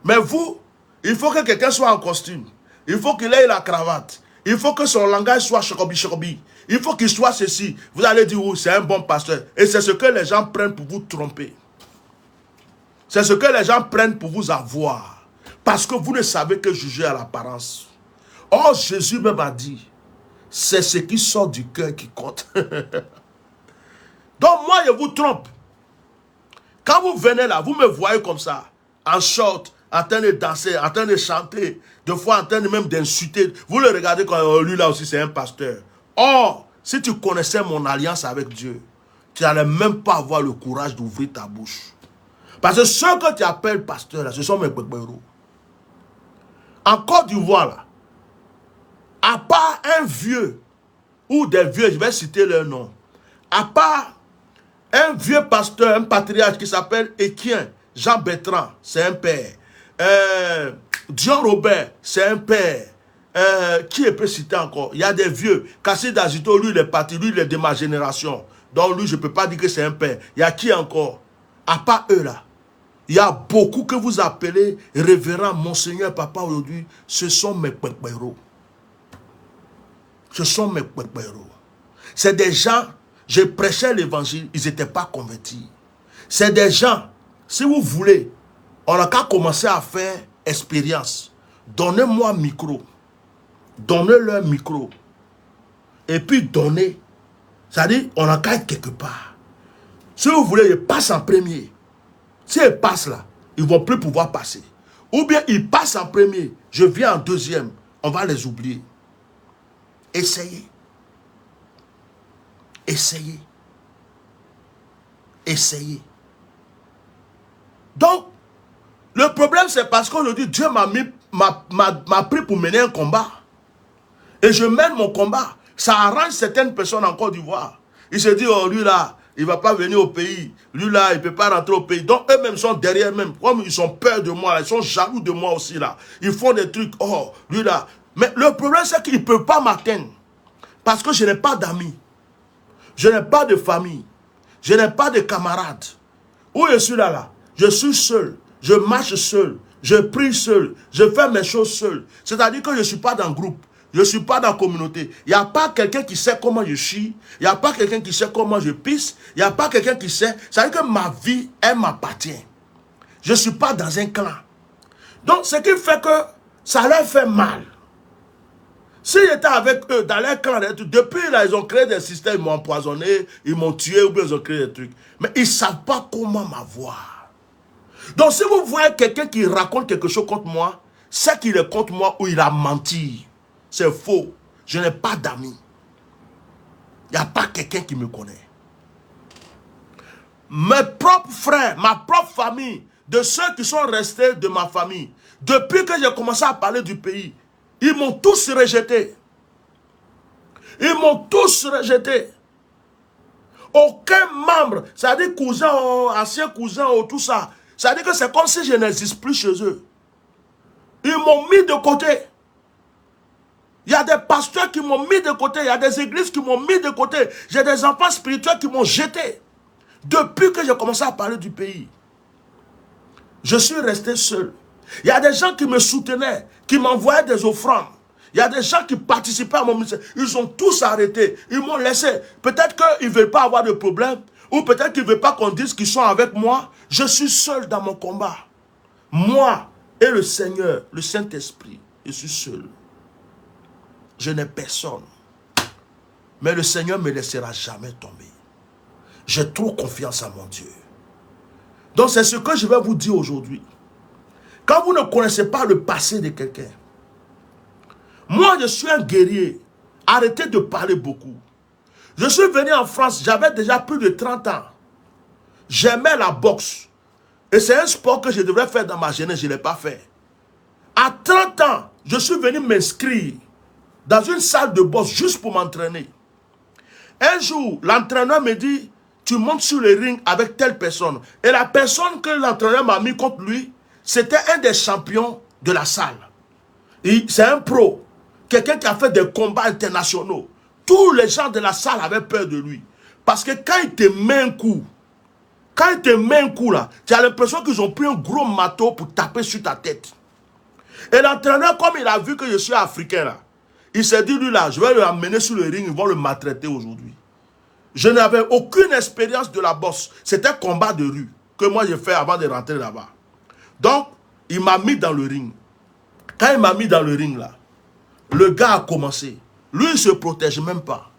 Mais vous, il faut que quelqu'un soit en costume. Il faut qu'il ait la cravate. Il faut que son langage soit chocobi. Il faut qu'il soit ceci. Vous allez dire, oui, c'est un bon pasteur. Et c'est ce que les gens prennent pour vous tromper. C'est ce que les gens prennent pour vous avoir. Parce que vous ne savez que juger à l'apparence. Or, Jésus même a dit, c'est ce qui sort du cœur qui compte. Donc moi, je vous trompe. Quand vous venez là, vous me voyez comme ça, en short, en train de danser, en train de chanter, des fois en train de même d'insulter. Vous le regardez comme lui là aussi, c'est un pasteur. Or, si tu connaissais mon alliance avec Dieu, tu n'allais même pas avoir le courage d'ouvrir ta bouche. Parce que ceux que tu appelles pasteur là, ce sont mes péperos. En Côte d'Ivoire là, à part un vieux, ou des vieux, je vais citer leur nom, à part un vieux pasteur, un patriarche qui s'appelle Équien, Jean Bertrand, c'est un père. Dion Robert, c'est un père. Qui peut citer encore? Il y a des vieux. Kassid Azito, lui, il est parti, lui, il est de ma génération. Donc, lui, je ne peux pas dire que c'est un père. Il y a qui encore? À part eux, là. Il y a beaucoup que vous appelez révérend, monseigneur, papa, aujourd'hui. Ce sont mes péperos. Ce sont mes péperos. C'est des gens, je prêchais l'évangile, ils n'étaient pas convertis. C'est des gens, si vous voulez, on n'a qu'à commencer à faire expérience. Donnez-moi un micro. Donnez-leur un micro. Et puis donnez. C'est-à-dire, on n'a qu'à être quelque part. Si vous voulez, ils passent en premier. Si ils passent là, ils ne vont plus pouvoir passer. Ou bien ils passent en premier, je viens en deuxième. On va les oublier. Essayez. Essayez. Essayez. Donc, le problème c'est parce qu'aujourd'hui, Dieu m'a pris pour mener un combat. Et je mène mon combat. Ça arrange certaines personnes en Côte d'Ivoire. Ils se disent, oh lui là, il ne va pas venir au pays. Lui là, il ne peut pas rentrer au pays. Donc eux-mêmes sont derrière même. Comme ils ont peur de moi, ils sont jaloux de moi aussi là. Ils font des trucs, oh lui là. Mais le problème c'est qu'ils ne peuvent pas m'atteindre. Parce que je n'ai pas d'amis. Je n'ai pas de famille. Je n'ai pas de camarades. Où je suis là? Je suis seul. Je marche seul. Je prie seul. Je fais mes choses seul. C'est-à-dire que je ne suis pas dans le groupe. Je ne suis pas dans la communauté. Il n'y a pas quelqu'un qui sait comment je chie. Il n'y a pas quelqu'un qui sait comment je pisse. Il n'y a pas quelqu'un qui sait. C'est-à-dire que ma vie, elle m'appartient. Je ne suis pas dans un clan. Donc, ce qui fait que ça leur fait mal. Si j'étais avec eux, dans leur clan, depuis là, ils ont créé des systèmes, ils m'ont empoisonné, ils m'ont tué, ou bien ils ont créé des trucs. Mais ils ne savent pas comment m'avoir. Donc, si vous voyez quelqu'un qui raconte quelque chose contre moi, c'est qu'il est contre moi ou il a menti. C'est faux. Je n'ai pas d'amis. Il n'y a pas quelqu'un qui me connaît. Mes propres frères, ma propre famille, de ceux qui sont restés de ma famille, depuis que j'ai commencé à parler du pays, ils m'ont tous rejeté. Ils m'ont tous rejeté. Aucun membre, c'est-à-dire cousin, ancien cousin, tout ça, c'est-à-dire que c'est comme si je n'existe plus chez eux. Ils m'ont mis de côté. Il y a des pasteurs qui m'ont mis de côté. Il y a des églises qui m'ont mis de côté. J'ai des enfants spirituels qui m'ont jeté. Depuis que j'ai commencé à parler du pays, je suis resté seul. Il y a des gens qui me soutenaient, qui m'envoyaient des offrandes. Il y a des gens qui participaient à mon ministère. Ils ont tous arrêté. Ils m'ont laissé. Peut-être qu'ils ne veulent pas avoir de problème. Ou peut-être qu'ils ne veulent pas qu'on dise qu'ils sont avec moi. Je suis seul dans mon combat. Moi et le Seigneur, le Saint-Esprit, je suis seul. Je n'ai personne. Mais le Seigneur ne me laissera jamais tomber. J'ai trop confiance en mon Dieu. Donc c'est ce que je vais vous dire aujourd'hui. Quand vous ne connaissez pas le passé de quelqu'un, moi je suis un guerrier. Arrêtez de parler beaucoup. Je suis venu en France, j'avais déjà plus de 30 ans. J'aimais la boxe. Et c'est un sport que je devrais faire dans ma jeunesse, je ne l'ai pas fait. À 30 ans, je suis venu m'inscrire dans une salle de boxe juste pour m'entraîner. Un jour, l'entraîneur me dit, tu montes sur le ring avec telle personne. Et la personne que l'entraîneur m'a mis contre lui, c'était un des champions de la salle. C'est un pro. Quelqu'un qui a fait des combats internationaux. Tous les gens de la salle avaient peur de lui. Parce que quand il te met un coup, là, tu as l'impression qu'ils ont pris un gros marteau pour taper sur ta tête. Et l'entraîneur, comme il a vu que je suis africain là, il s'est dit, lui là, je vais le amener sur le ring, ils vont le maltraiter aujourd'hui. Je n'avais aucune expérience de la boxe. C'était un combat de rue que moi j'ai fait avant de rentrer là-bas. Donc, il m'a mis dans le ring. Quand il m'a mis dans le ring là, le gars a commencé. Lui, il ne se protège même pas.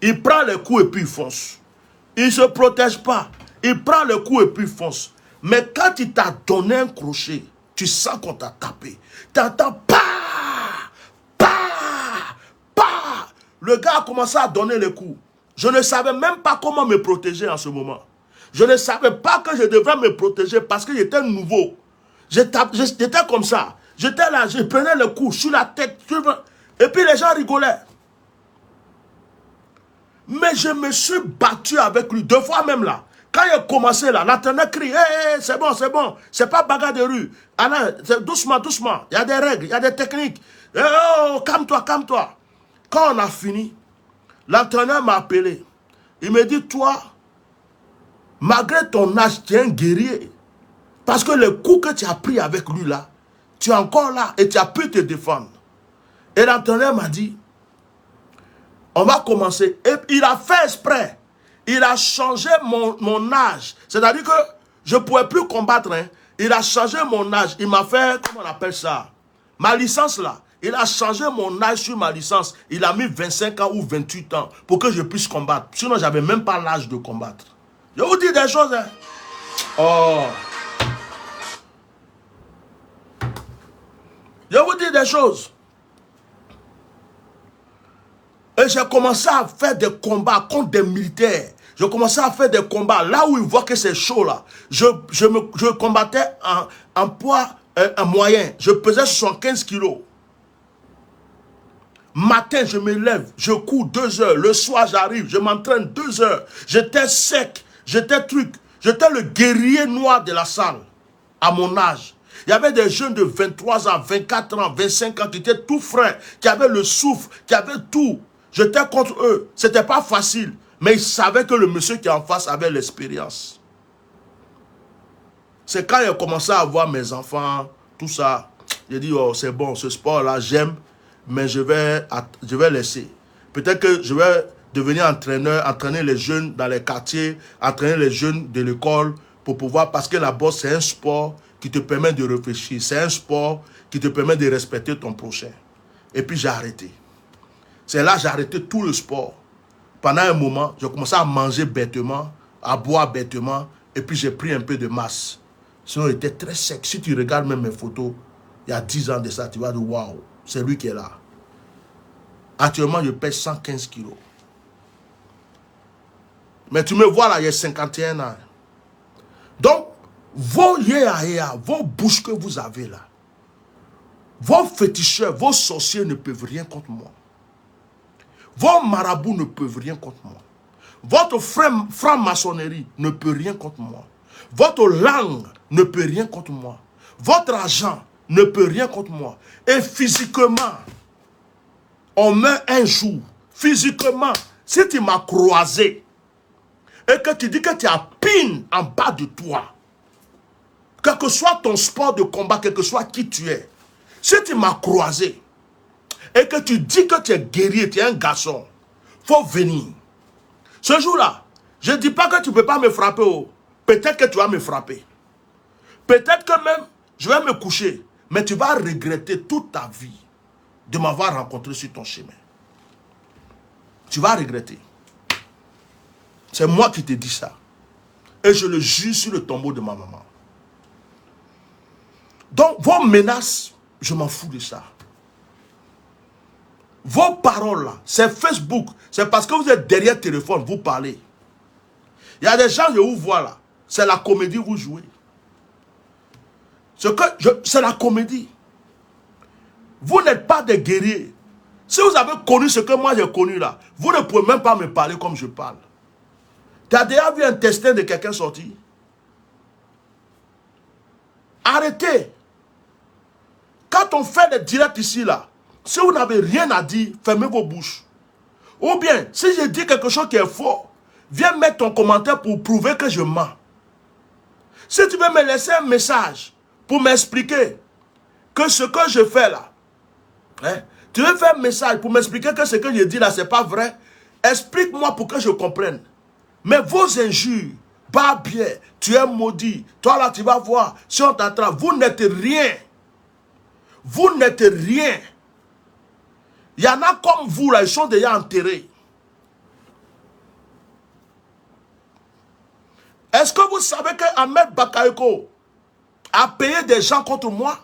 Il prend les coups et puis il fonce. Il ne se protège pas. Il prend le coup et puis il fonce. Mais quand il t'a donné un crochet, tu sens qu'on t'a tapé. Tu entends pas. Le gars a commencé à donner les coups. Je ne savais même pas comment me protéger en ce moment. Je ne savais pas que je devrais me protéger parce que j'étais nouveau. J'étais comme ça. J'étais là, je prenais le coup sur la tête. Et puis les gens rigolaient. Mais je me suis battu avec lui 2 fois même là. Quand il a commencé là, l'entraîneur crie, hey, c'est bon, c'est pas bagarre de rue. Alors, doucement, doucement. Il y a des règles, il y a des techniques. Hey, oh, calme-toi, calme-toi. Quand on a fini, l'entraîneur m'a appelé. Il me dit, toi, malgré ton âge, tu es un guerrier. Parce que le coup que tu as pris avec lui là, tu es encore là et tu as pu te défendre. Et l'entraîneur m'a dit, on va commencer. Et il a fait exprès. Il a changé mon âge. C'est-à-dire que je ne pouvais plus combattre. Hein. Il a changé mon âge. Il m'a fait, comment on appelle ça? Ma licence là. Il a changé mon âge sur ma licence. Il a mis 25 ans ou 28 ans pour que je puisse combattre. Sinon, je n'avais même pas l'âge de combattre. Je vous dis des choses. Hein. Oh. Je vous dis des choses. Et j'ai commencé à faire des combats contre des militaires. Je commençais à faire des combats. Là où ils voient que c'est chaud là. Je combattais en poids moyen. Je pesais 75 kilos. Matin, je me lève, je cours 2 heures. Le soir, j'arrive, je m'entraîne 2 heures. J'étais sec, j'étais le guerrier noir de la salle, à mon âge. Il y avait des jeunes de 23 ans, 24 ans, 25 ans, qui étaient tout frais, qui avaient le souffle, qui avaient tout. J'étais contre eux. C'était pas facile, mais ils savaient que le monsieur qui est en face avait l'expérience. C'est quand j'ai commencé à voir mes enfants, tout ça, j'ai dit, oh, c'est bon, ce sport-là, j'aime. Mais je vais laisser. Peut-être que je vais devenir entraîneur, entraîner les jeunes dans les quartiers, entraîner les jeunes de l'école pour pouvoir, parce que la boxe, c'est un sport qui te permet de réfléchir. C'est un sport qui te permet de respecter ton prochain. Et puis j'ai arrêté. C'est là que j'ai arrêté tout le sport. Pendant un moment, j'ai commencé à manger bêtement, à boire bêtement, et puis j'ai pris un peu de masse. Sinon, j'étais très sec. Si tu regardes même mes photos, il y a 10 ans de ça, tu vas dire, waouh. C'est lui qui est là. Actuellement, je pèse 115 kilos. Mais tu me vois là, il y a 51 ans. Donc, vos vos bouches que vous avez là, vos féticheurs, vos sorciers ne peuvent rien contre moi. Vos marabouts ne peuvent rien contre moi. Votre franc-maçonnerie ne peut rien contre moi. Votre langue ne peut rien contre moi. Votre argent ne peut rien contre moi. Et physiquement, on meurt un jour. Physiquement, si tu m'as croisé et que tu dis que tu as pine en bas de toi, quel que soit ton sport de combat, quel que soit qui tu es, si tu m'as croisé et que tu dis que tu es guerrier, tu es un garçon, il faut venir. Ce jour-là, je ne dis pas que tu ne peux pas me frapper. Peut-être que tu vas me frapper. Peut-être que même, je vais me coucher. Mais tu vas regretter toute ta vie de m'avoir rencontré sur ton chemin. Tu vas regretter. C'est moi qui te dis ça. Et je le jure sur le tombeau de ma maman. Donc, vos menaces, je m'en fous de ça. Vos paroles là, c'est Facebook. C'est parce que vous êtes derrière le téléphone, vous parlez. Il y a des gens que vous voyez là. C'est la comédie que vous jouez. C'est la comédie. Vous n'êtes pas des guerriers. Si vous avez connu ce que moi j'ai connu là, vous ne pouvez même pas me parler comme je parle. Tu as déjà vu un testin de quelqu'un sortir? Arrêtez. Quand on fait des directs ici là, si vous n'avez rien à dire, fermez vos bouches. Ou bien, si je dis quelque chose qui est faux, viens mettre ton commentaire pour prouver que je mens. Si tu veux me laisser un message pour m'expliquer que ce que je fais là, hein, tu veux faire un message pour m'expliquer que ce que je dis là, c'est pas vrai, explique-moi pour que je comprenne. Mais vos injures, Barbier, tu es maudit, toi là tu vas voir, si on t'attrape, vous n'êtes rien. Vous n'êtes rien. Il y en a comme vous là, ils sont déjà enterrés. Est-ce que vous savez que Ahmed Bakayoko a payé des gens contre moi?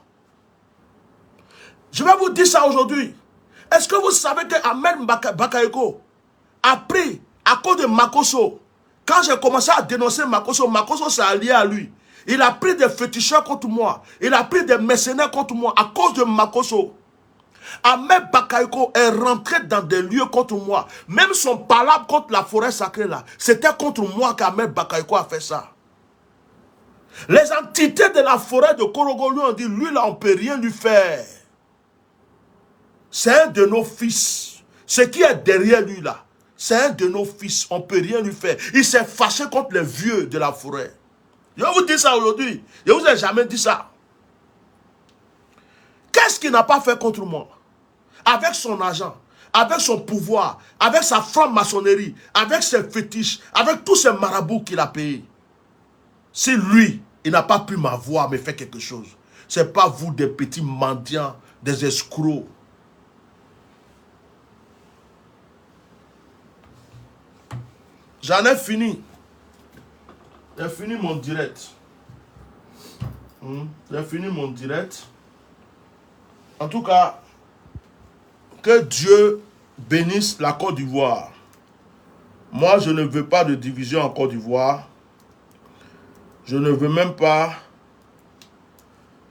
Je vais vous dire ça aujourd'hui. Est-ce que vous savez que Ahmed Bakayoko a pris à cause de Makosso? Quand j'ai commencé à dénoncer Makosso, Makosso s'est allié à lui. Il a pris des féticheurs contre moi. Il a pris des mercenaires contre moi à cause de Makosso. Ahmed Bakayoko est rentré dans des lieux contre moi. Même son palabre contre la forêt sacrée là, c'était contre moi qu'Ahmed Bakayoko a fait ça. Les entités de la forêt de Korogo lui ont dit, lui là on ne peut rien lui faire. C'est un de nos fils. Ce qui est derrière lui là, c'est un de nos fils. On ne peut rien lui faire. Il s'est fâché contre les vieux de la forêt. Je vous dis ça aujourd'hui. Je ne vous ai jamais dit ça. Qu'est-ce qu'il n'a pas fait contre moi? Avec son argent, avec son pouvoir, avec sa franc-maçonnerie, avec ses fétiches, avec tous ces marabouts qu'il a payés. Si lui, il n'a pas pu m'avoir, mais fait quelque chose. Ce n'est pas vous des petits mendiants, des escrocs. J'en ai fini. J'ai fini mon direct. J'ai fini mon direct. En tout cas, que Dieu bénisse la Côte d'Ivoire. Moi, je ne veux pas de division en Côte d'Ivoire. Je ne veux même pas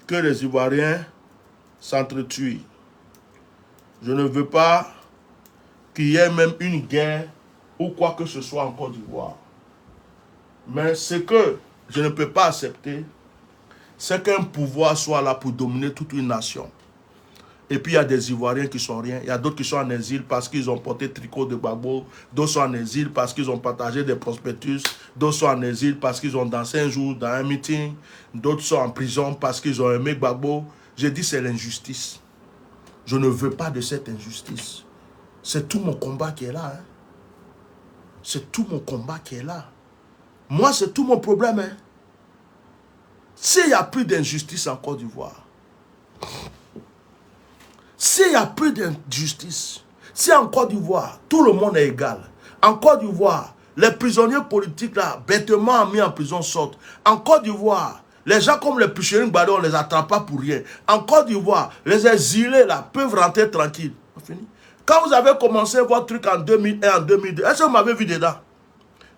que les Ivoiriens s'entretuent. Je ne veux pas qu'il y ait même une guerre ou quoi que ce soit en Côte d'Ivoire. Mais ce que je ne peux pas accepter, c'est qu'un pouvoir soit là pour dominer toute une nation. Et puis il y a des Ivoiriens qui sont rien. Il y a d'autres qui sont en exil parce qu'ils ont porté tricot de Gbagbo. D'autres sont en exil parce qu'ils ont partagé des prospectus. D'autres sont en exil parce qu'ils ont dansé un jour dans un meeting. D'autres sont en prison parce qu'ils ont aimé Gbagbo. J'ai dit c'est l'injustice. Je ne veux pas de cette injustice. C'est tout mon combat qui est là. Hein. C'est tout mon combat qui est là. Moi, c'est tout mon problème. Hein. S'il n'y a plus d'injustice en Côte d'Ivoire, s'il n'y a plus d'injustice, si en Côte d'Ivoire, tout le monde est égal, en Côte d'Ivoire, les prisonniers politiques là, bêtement mis en prison sortent. En Côte d'Ivoire, les gens comme les Pichering Bado, on ne les attrape pas pour rien. En Côte d'Ivoire, les exilés là peuvent rentrer tranquilles. Quand vous avez commencé votre truc en 2001, en 2002, est-ce que vous m'avez vu dedans?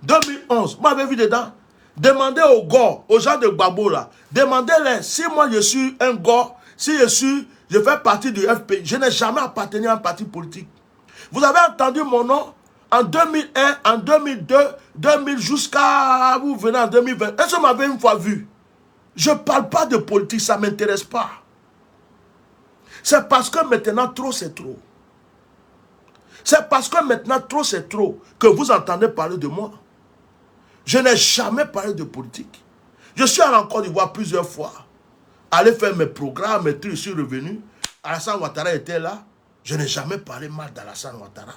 2011, vous m'avez vu dedans? Demandez aux gars, aux gens de Gbagbo là, demandez-les, si moi je suis un gars, si je fais partie du FPI, je n'ai jamais appartenu à un parti politique. Vous avez entendu mon nom en 2001, en 2002, 2000 jusqu'à vous venez en 2020. Est-ce que vous m'avez une fois vu? Je ne parle pas de politique, ça ne m'intéresse pas. C'est parce que maintenant trop c'est trop. C'est parce que maintenant trop c'est trop que vous entendez parler de moi. Je n'ai jamais parlé de politique. Je suis allé en Côte d'Ivoire plusieurs fois. Aller faire mes programmes, mes trucs, je suis revenu. Alassane Ouattara était là. Je n'ai jamais parlé mal d'Alassane Ouattara.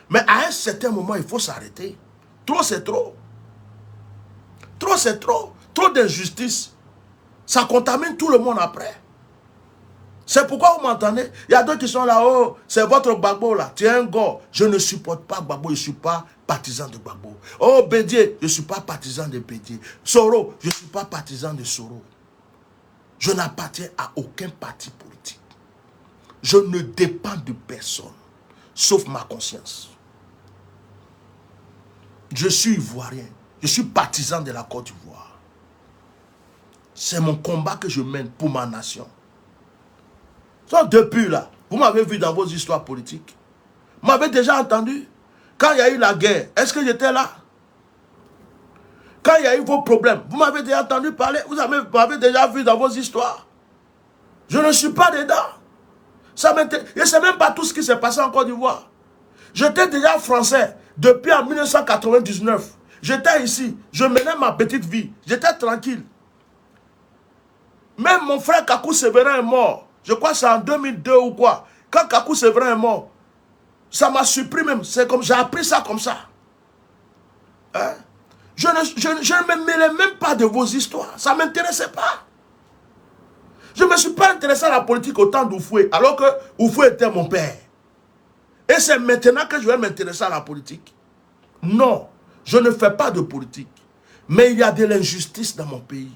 Mais à un certain moment, il faut s'arrêter. Trop, c'est trop. Trop, c'est trop. Trop d'injustice. Ça contamine tout le monde après. C'est pourquoi vous m'entendez. Il y a d'autres qui sont là, oh, c'est votre Gbagbo là. Tu es un gars. Je ne supporte pas Gbagbo, je ne suis pas partisan de Gbagbo. Oh, Bédié, je ne suis pas partisan de Bédié. Soro, je ne suis pas partisan de Soro. Je n'appartiens à aucun parti politique. Je ne dépends de personne, sauf ma conscience. Je suis ivoirien. Je suis partisan de la Côte d'Ivoire. C'est mon combat que je mène pour ma nation. Donc depuis là, vous m'avez vu dans vos histoires politiques. Vous m'avez déjà entendu. Quand il y a eu la guerre, est-ce que j'étais là? Quand il y a eu vos problèmes, vous m'avez déjà entendu parler, vous m'avez déjà vu dans vos histoires. Je ne suis pas dedans. Ça m'intéresse. Je ne sais même pas tout ce qui s'est passé en Côte d'Ivoire. J'étais déjà français depuis en 1999. J'étais ici, je menais ma petite vie. J'étais tranquille. Même mon frère Kakou Séverin est mort. Je crois que c'est en 2002 ou quoi. Quand Kakou Séverin est mort, ça m'a surpris même. C'est comme j'ai appris ça comme ça. Hein? Je ne me mêlais même pas de vos histoires. Ça ne m'intéressait pas. Je ne me suis pas intéressé à la politique au temps d'Oufoué, alors que Oufoué était mon père. Et c'est maintenant que je vais m'intéresser à la politique. Non, je ne fais pas de politique. Mais il y a de l'injustice dans mon pays.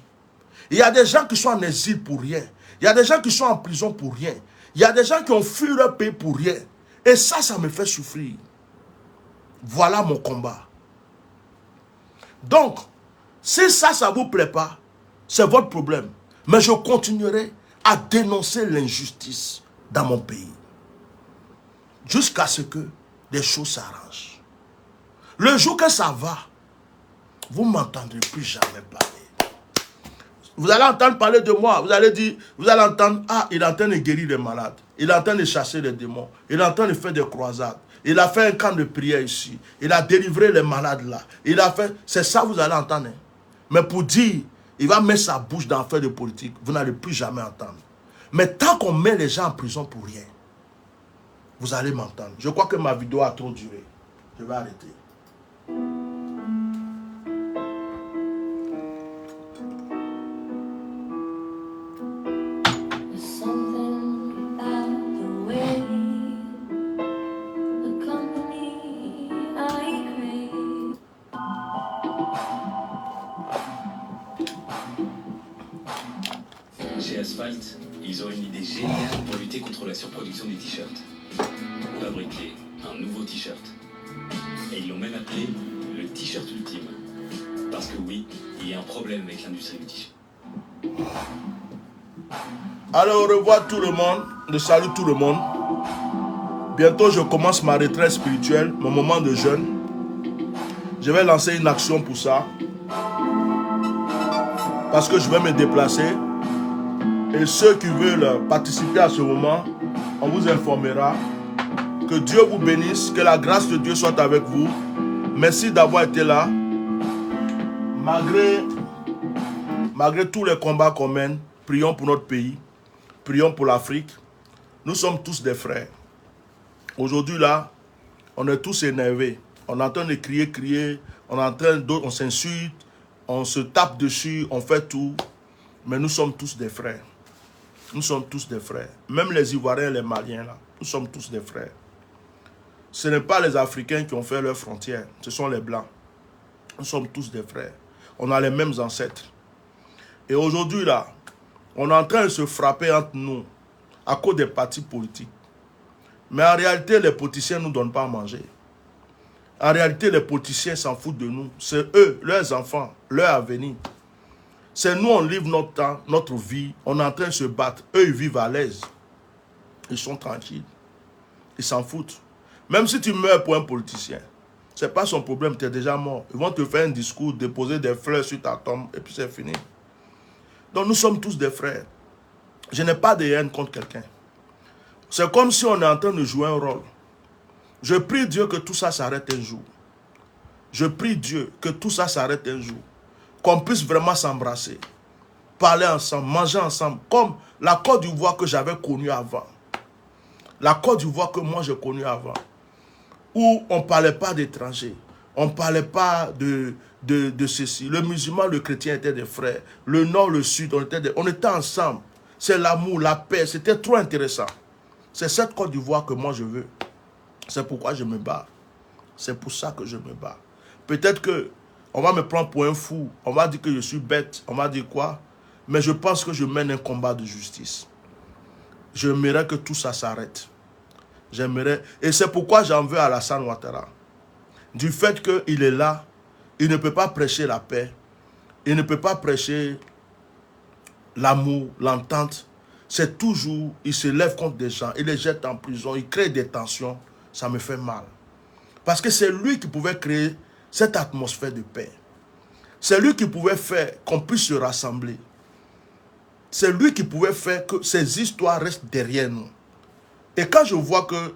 Il y a des gens qui sont en exil pour rien. Il y a des gens qui sont en prison pour rien. Il y a des gens qui ont fui leur pays pour rien. Et ça me fait souffrir. Voilà mon combat. Donc, si ça ne vous plaît pas, c'est votre problème. Mais je continuerai à dénoncer l'injustice dans mon pays. Jusqu'à ce que des choses s'arrangent. Le jour que ça va, vous ne m'entendrez plus jamais parler. Vous allez entendre parler de moi. Vous allez dire, vous allez entendre, ah, il est en train de guérir les malades. Il est en train de chasser les démons. Il est en train de faire des croisades. Il a fait un camp de prière ici. Il a délivré les malades là. Il a fait, c'est ça vous allez entendre. Mais pour dire, il va mettre sa bouche dans l'affaire de politique, vous n'allez plus jamais entendre. Mais tant qu'on met les gens en prison pour rien, vous allez m'entendre. Je crois que ma vidéo a trop duré. Je vais arrêter. Chez Asphalt, Ils ont une idée géniale pour lutter contre la surproduction des t-shirts. Fabriquer un nouveau t-shirt. Et ils l'ont même appelé le t-shirt ultime. Parce que oui, il y a un problème avec l'industrie du t-shirt. Alors au revoir tout le monde, je salue tout le monde. Bientôt je commence ma retraite spirituelle, mon moment de jeûne. Je vais lancer une action pour ça. Parce que je vais me déplacer. Et ceux qui veulent participer à ce moment, on vous informera. Que Dieu vous bénisse, que la grâce de Dieu soit avec vous. Merci d'avoir été là. Malgré tous les combats qu'on mène, prions pour notre pays. Prions pour l'Afrique. Nous sommes tous des frères. Aujourd'hui là, on est tous énervés. On est en train de crier. On s'insulte, on se tape dessus, on fait tout. Mais nous sommes tous des frères. Nous sommes tous des frères. Même les Ivoiriens et les Maliens là, nous sommes tous des frères. Ce n'est pas les Africains qui ont fait leurs frontières. Ce sont les Blancs. Nous sommes tous des frères. On a les mêmes ancêtres. Et aujourd'hui là, on est en train de se frapper entre nous à cause des partis politiques. Mais en réalité, les politiciens ne nous donnent pas à manger. En réalité, les politiciens s'en foutent de nous. C'est eux, leurs enfants, leur avenir. C'est nous, on livre notre temps, notre vie. On est en train de se battre. Eux, ils vivent à l'aise. Ils sont tranquilles. Ils s'en foutent. Même si tu meurs pour un politicien, ce n'est pas son problème, tu es déjà mort. Ils vont te faire un discours, déposer des fleurs sur ta tombe et puis c'est fini. Donc nous sommes tous des frères. Je n'ai pas de haine contre quelqu'un. C'est comme si on est en train de jouer un rôle. Je prie Dieu que tout ça s'arrête un jour. Je prie Dieu que tout ça s'arrête un jour. Qu'on puisse vraiment s'embrasser, parler ensemble, manger ensemble, comme la Côte d'Ivoire que j'avais connue avant. La Côte d'Ivoire que moi j'ai connue avant. Où on ne parlait pas d'étrangers. On ne parlait pas de ceci. Le musulman, le chrétien étaient des frères. Le nord, le sud, on était ensemble. C'est l'amour, la paix. C'était trop intéressant. C'est cette Côte d'Ivoire que moi je veux. C'est pourquoi je me bats. C'est pour ça que je me bats. Peut-être qu'on va me prendre pour un fou. On va dire que je suis bête. On va dire quoi? Mais je pense que je mène un combat de justice. J'aimerais que tout ça s'arrête. J'aimerais. Et c'est pourquoi j'en veux à Alassane Ouattara. Du fait qu'il est là, il ne peut pas prêcher la paix. Il ne peut pas prêcher l'amour, l'entente. C'est toujours, il se lève contre des gens, il les jette en prison, il crée des tensions. Ça me fait mal. Parce que c'est lui qui pouvait créer cette atmosphère de paix. C'est lui qui pouvait faire qu'on puisse se rassembler. C'est lui qui pouvait faire que ces histoires restent derrière nous. Et quand je vois que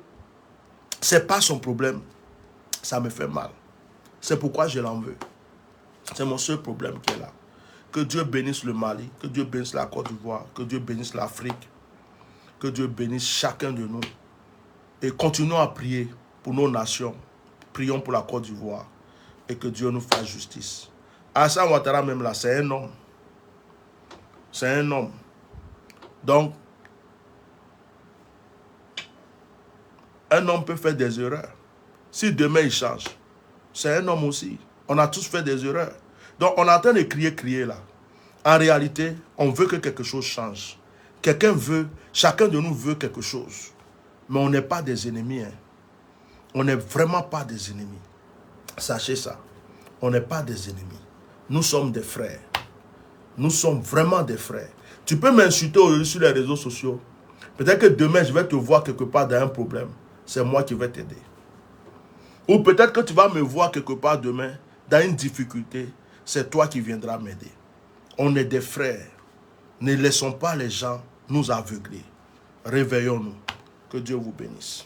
ce n'est pas son problème, ça me fait mal. C'est pourquoi je l'en veux. C'est mon seul problème qui est là. Que Dieu bénisse le Mali, que Dieu bénisse la Côte d'Ivoire, que Dieu bénisse l'Afrique, que Dieu bénisse chacun de nous. Et continuons à prier pour nos nations. Prions pour la Côte d'Ivoire et que Dieu nous fasse justice. Alassane Ouattara même là, c'est un homme. C'est un homme. Donc, un homme peut faire des erreurs. Si demain il change, c'est un homme aussi. On a tous fait des erreurs. Donc on est en train de crier là. En réalité, on veut que quelque chose change. Quelqu'un veut, chacun de nous veut quelque chose. Mais on n'est pas des ennemis. Hein. On n'est vraiment pas des ennemis. Sachez ça. On n'est pas des ennemis. Nous sommes des frères. Nous sommes vraiment des frères. Tu peux m'insulter aujourd'hui sur les réseaux sociaux. Peut-être que demain, je vais te voir quelque part dans un problème. C'est moi qui vais t'aider. Ou peut-être que tu vas me voir quelque part demain dans une difficulté. C'est toi qui viendras m'aider. On est des frères. Ne laissons pas les gens nous aveugler. Réveillons-nous. Que Dieu vous bénisse.